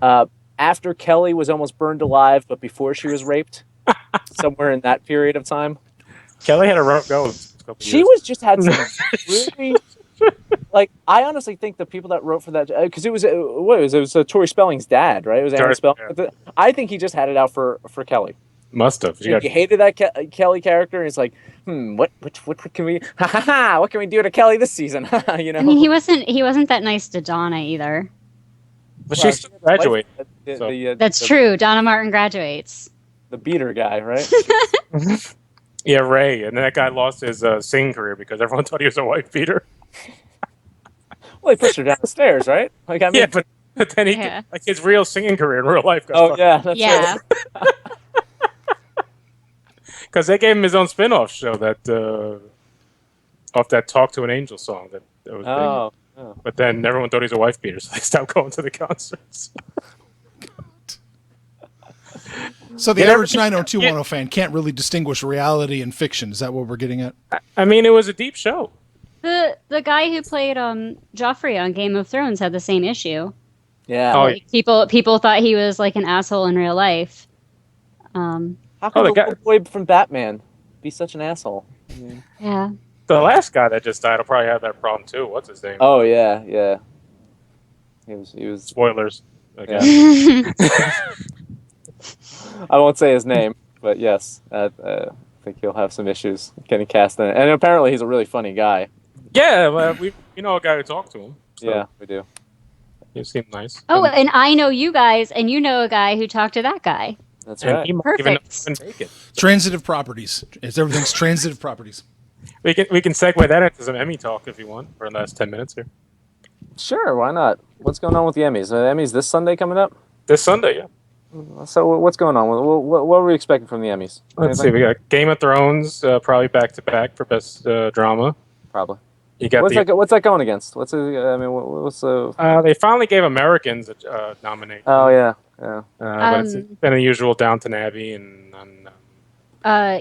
after Kelly was almost burned alive, but before she was raped. Somewhere in that period of time. Kelly had a rough go with couple She years. was just had some really like. I honestly think the people that wrote for that because it was Tori Spelling's dad, right? It was Anna Tori- Spelling. yeah. I think he just had it out for Kelly. Must have. He hated that Kelly character, and he's like, what can we, what can we do to Kelly this season? You know. I mean, he wasn't that nice to Donna either. But she still graduated. That's true. Donna Martin graduates. The beater guy, right? Yeah, Ray, and then that guy lost his singing career because everyone thought he was a wife beater. Well, he pushed her down the stairs, right? Like, I mean, Yeah, but then like his real singing career in real life got oh yeah, that's Yeah. right. because they gave him his own spin-off show that off that "Talk to an Angel" song that was big. Oh. But then everyone thought he was a wife beater, so they stopped going to the concerts. So the Yeah, average 90210 fan can't really distinguish reality and fiction. Is that what we're getting at? I mean, it was a deep show. The guy who played Joffrey on Game of Thrones had the same issue. Yeah. Oh, Like, people thought he was like an asshole in real life. How Oh, could the the guy- little boy from Batman be such an asshole? Yeah. The last guy that just died will probably have that problem too. What's his name? Oh yeah, yeah. He was. Spoilers. Okay. I won't say his name, but yes, I think he'll have some issues getting cast in it. And apparently, he's a really funny guy. Yeah, well, we know a guy who talked to him. So Yeah, we do. he seemed nice. Oh, and I know you guys, and you know a guy who talked to that guy. That's And right. he might even Perfect. make it. Transitive properties. Everything's transitive properties. We can segue that into some Emmy talk if you want for the last 10 minutes here. Sure, why not? What's going on with the Emmys? Are the Emmys this Sunday coming up? This Sunday, yeah. So what's going on? What are we expecting from the Emmys? Let's see. Anything? We got Game of Thrones, probably back to back for best drama. Probably. You got What's that going against? What's the? They finally gave Americans a nomination. Oh yeah, yeah. But it's been the usual Downton Abbey and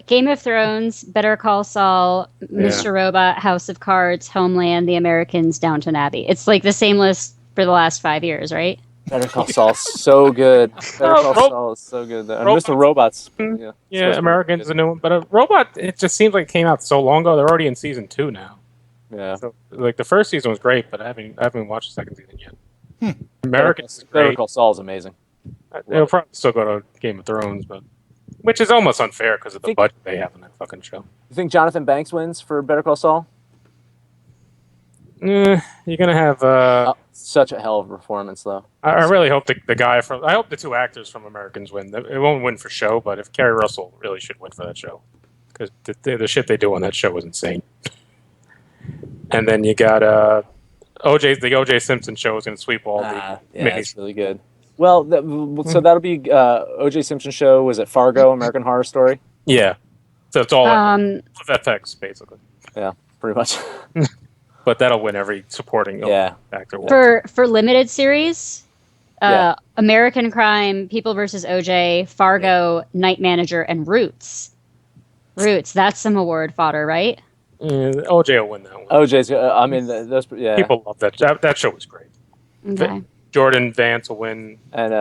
Game of Thrones, Better Call Saul, Mr. Robot, House of Cards, Homeland, The Americans, Downton Abbey. It's like the same list for the last 5 years, right? Better Call Saul's so good. Better Call Saul is so good. And Mr. Robot's. yeah, Americans is a new one. But a Robot, it just seems like it came out so long ago. They're already in season 2 now. Yeah. So like the first season was great, but I haven't watched the second season yet. Americans is Better great. Call Saul is amazing. They'll probably still go to Game of Thrones, but which is almost unfair because of the budget they have in that fucking show. You think Jonathan Banks wins for Better Call Saul? You're gonna have. Such a hell of a performance, though. I really hope the guy from. I hope the two actors from Americans win. It won't win for show, but if Kerry Russell really should win for that show, because the shit they do on that show was insane. And then you got the OJ Simpson show is gonna sweep all the. Yeah, minis. it's really good. Well, so that'll be O.J. Simpson show. Was it Fargo, American Horror Story? Yeah, so it's all FX basically. Yeah, pretty much. But that'll win every supporting actor. For limited series, American Crime, People vs. OJ, Fargo, Night Manager, and Roots. Roots, that's some award fodder, right? OJ will win that one. OJ's. I mean, those. Yeah. People love that. That show was great. Okay. Jordan Vance will win. And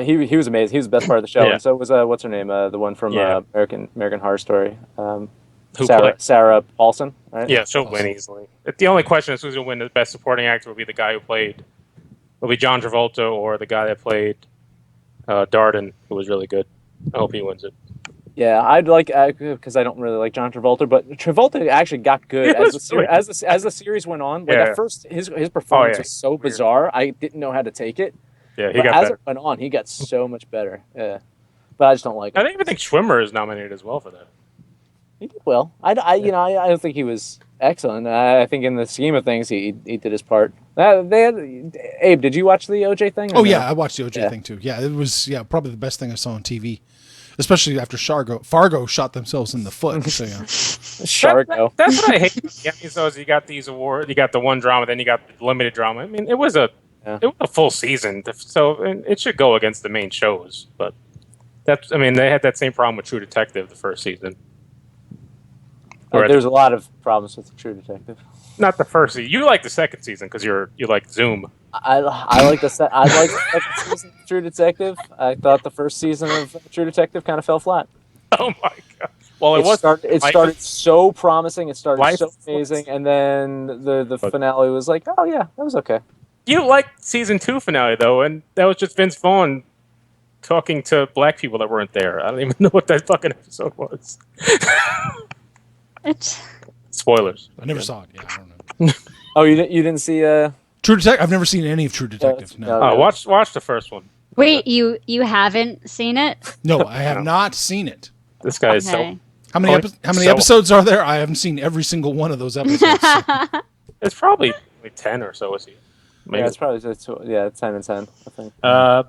he was amazing. He was the best part of the show. Yeah. And so was what's her name? The one from American Horror Story. Sarah Paulson, right? Yeah, she'll win easily. The only question is who's going to win the best supporting actor will be the guy who played. Will be John Travolta or the guy that played Darden, who was really good. I hope he wins it. Yeah, I'd like because I don't really like John Travolta, but Travolta actually got good as the series went on. Like at first, his performance was so bizarre, I didn't know how to take it. Yeah, but as it went on, he got so much better. Yeah, but I just don't like it. I even think Schwimmer is nominated as well for that. He did well. I don't think he was excellent. I think in the scheme of things, he did his part. Abe, did you watch the OJ thing? Oh yeah, I watched the OJ thing too. Yeah, it was probably the best thing I saw on TV, especially after Fargo shot themselves in the foot. So, yeah. Fargo. That's what I hate. So you got these awards, you got the one drama, then you got the limited drama. I mean, it was a full season, so it should go against the main shows. But they had that same problem with True Detective the first season. There's a lot of problems with True Detective. Not the first season. You like the second season because you like Zoom. I like the second season of True Detective. I thought the first season of True Detective kind of fell flat. Oh my god! Well, it started so promising. It started Life so amazing, and then the finale was like, oh yeah, that was okay. You liked season 2 finale though, and that was just Vince Vaughn talking to black people that weren't there. I don't even know what that fucking episode was. Spoilers. I never saw it. Yeah, I don't know. Oh, you didn't see True Detective? I've never seen any of True Detective. No, no. Watch the first one. Wait, you haven't seen it? no, I have not seen it. This guy is Okay. How many episodes are there? I haven't seen every single one of those episodes. it's probably like 10 or so. Is he? Maybe. Yeah, it's probably 10 and 10. I think.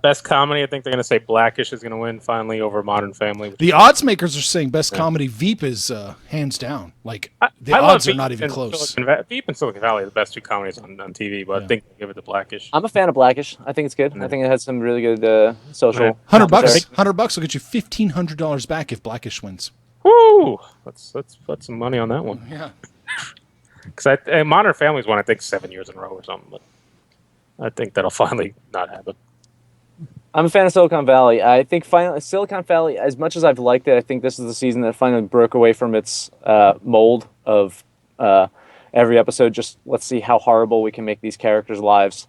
Best comedy. I think they're gonna say Blackish is gonna win finally over Modern Family. The odds makers are saying best comedy Veep is hands down. Like the odds are not even close. Veep and Silicon Valley are the best two comedies on TV, but I think they'll give it to Blackish. I'm a fan of Blackish. I think it's good. I think it has some really good social. $100 will get you $1,500 back if Blackish wins. Woo! Let's put some money on that one. Yeah. Because Modern Family's won, I think, 7 years in a row or something. But I think that'll finally not happen. I'm a fan of Silicon Valley. I think finally Silicon Valley, as much as I've liked it, I think this is the season that finally broke away from its mold of every episode. Just let's see how horrible we can make these characters' lives.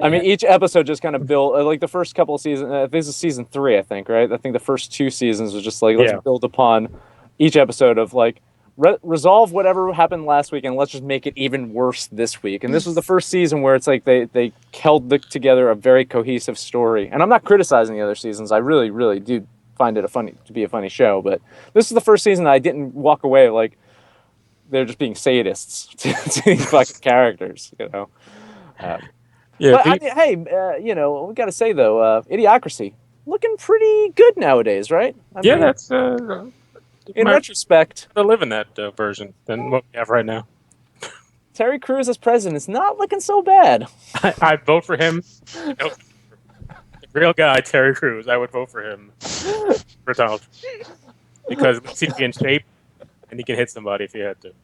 I mean, each episode just kind of built, like the first couple of seasons, this is season 3, I think, right? I think the first 2 seasons was just like, let's build upon each episode of like, resolve whatever happened last week and let's just make it even worse this week. And this was the first season where it's like they held together a very cohesive story. And I'm not criticizing the other seasons. I really, really do find it to be a funny show. But this is the first season that I didn't walk away like they're just being sadists to these fucking characters, you know? But I mean, hey, you know, we got to say though, Idiocracy looking pretty good nowadays, right? I mean, that's in retrospect, to live in that version than what we have right now. Terry Crews as president is not looking so bad. I vote for him. The real guy, Terry Crews. I would vote for him for Donald Trump because he'd be in shape and he can hit somebody if he had to.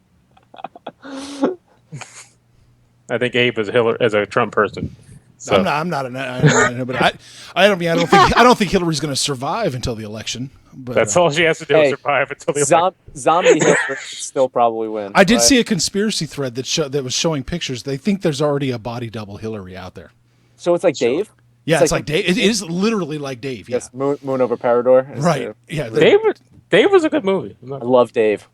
I think Abe is a Trump person. So. I'm not but I don't think Hillary's going to survive until the election. But that's all she has to do is survive until the election. Zombie Hillary could still probably win. I did see a conspiracy thread that was showing pictures. They think there's already a body double Hillary out there. So it's like Dave? Yeah, it's like Dave. It is literally like Dave. Yeah. Yes, Moon over Parador. Right. Yeah. Dave was a good movie. I love Dave.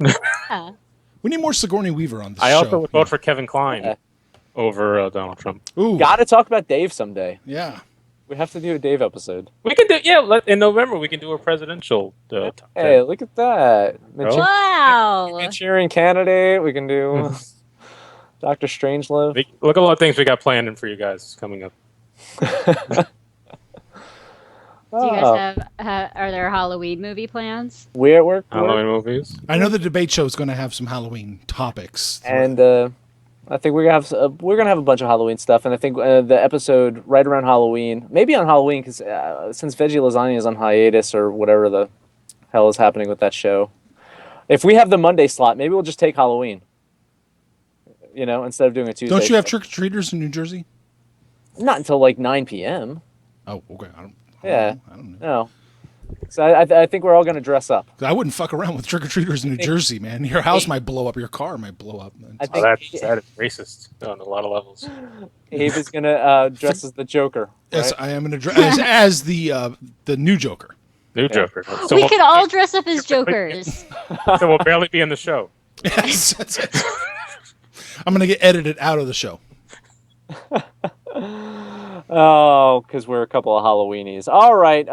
We need more Sigourney Weaver on this show. I also would vote for Kevin Kline over Donald Trump. Ooh. Got to talk about Dave someday. Yeah. We have to do a Dave episode. We can do, in November we can do a presidential. Hey, look at that! Wow! Manchurian Candidate. We can do Dr. Strangelove. Look at all the things we got planned for you guys coming up. Do you guys have? Are there Halloween movie plans? We're Halloween movies. I know the debate show is going to have some Halloween topics, and I think we're gonna have a bunch of Halloween stuff, and I think the episode right around Halloween, maybe on Halloween, because since Veggie Lasagna is on hiatus or whatever the hell is happening with that show, if we have the Monday slot, maybe we'll just take Halloween. You know, instead of doing a Tuesday. Don't you have trick or treaters in New Jersey? Not until like 9 p.m. Oh, okay. I don't know. No. So I think we're all going to dress up. I wouldn't fuck around with trick or treaters in New Jersey, man. Your house might blow up. Your car might blow up. I think that is racist on a lot of levels. Abe is going to dress as the Joker. Yes, right? I am going to dress as the new Joker. New Joker. So we could all dress up as Jokers. So we'll barely be in the show. Yes. I'm going to get edited out of the show. Oh, because we're a couple of Halloweenies. All right.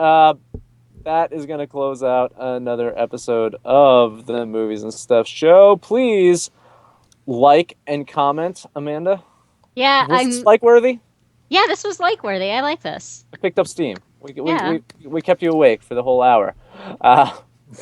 That is going to close out another episode of the Movies and Stuff show. Please like and comment, Amanda. Yeah, Was this like-worthy? Yeah, this was like-worthy. I like this. I picked up steam. We kept you awake for the whole hour.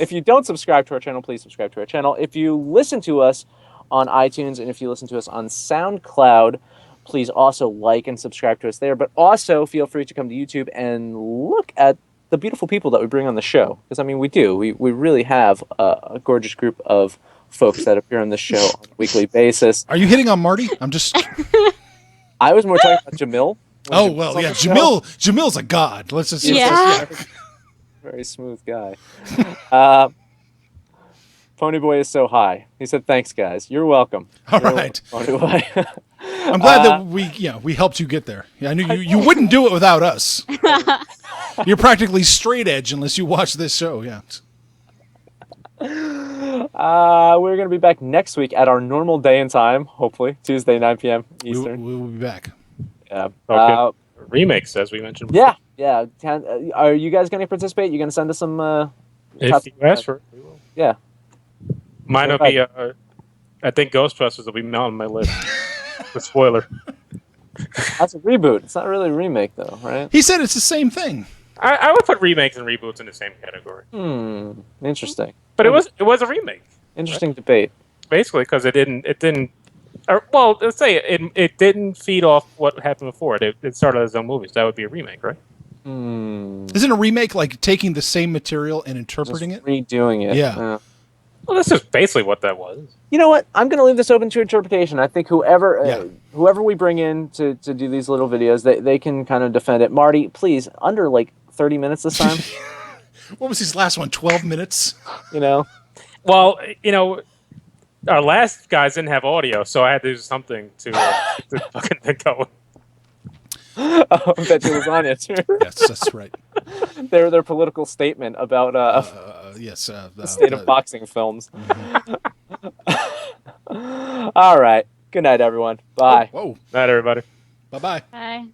If you don't subscribe to our channel, please subscribe to our channel. If you listen to us on iTunes and if you listen to us on SoundCloud, please also like and subscribe to us there. But also feel free to come to YouTube and look at the beautiful people that we bring on the show. Because, I mean, we do. We really have a gorgeous group of folks that appear on the show on a weekly basis. Are you hitting on Marty? I'm just... I was more talking about Jamil. Oh, well, yeah. Jamil's a god. Let's just... Yeah. Very smooth guy. Ponyboy is so high. He said, "Thanks, guys. You're welcome." All You're right. welcome, Ponyboy. I'm glad that we helped you get there. Yeah, I knew you wouldn't do it without us. You're practically straight edge unless you watch this show. Yeah. We're going to be back next week at our normal day and time, hopefully, Tuesday, 9 p.m. Eastern. We will be back. Yeah. Okay. Remakes, as we mentioned before. Yeah. Are you guys going to participate? You going to send us some... If you ask for it, we will. Yeah. Mine will be... I think Ghostbusters will be on my list. The spoiler. That's a reboot. It's not really a remake, though, right? He said it's the same thing. I would put remakes and reboots in the same category. Interesting. But it was a remake. Interesting debate. Basically, because it didn't. Or, well, let's say it didn't feed off what happened before. It started as its own movie, so that would be a remake, right? Isn't a remake like taking the same material and interpreting Just it? redoing it. Yeah. Well, this is basically what that was. You know what? I'm going to leave this open to interpretation. I think whoever we bring in to do these little videos, they can kind of defend it. Marty, please, under like 30 minutes this time. What was his last one? 12 minutes? You know? Well, our last guys didn't have audio, so I had to do something to fucking go. Oh, that lasagna too. Yes, that's right. Their political statement about Yes, the state of boxing films. All right. Good night, everyone. Bye. Whoa. Night, everybody. Bye-bye. Bye.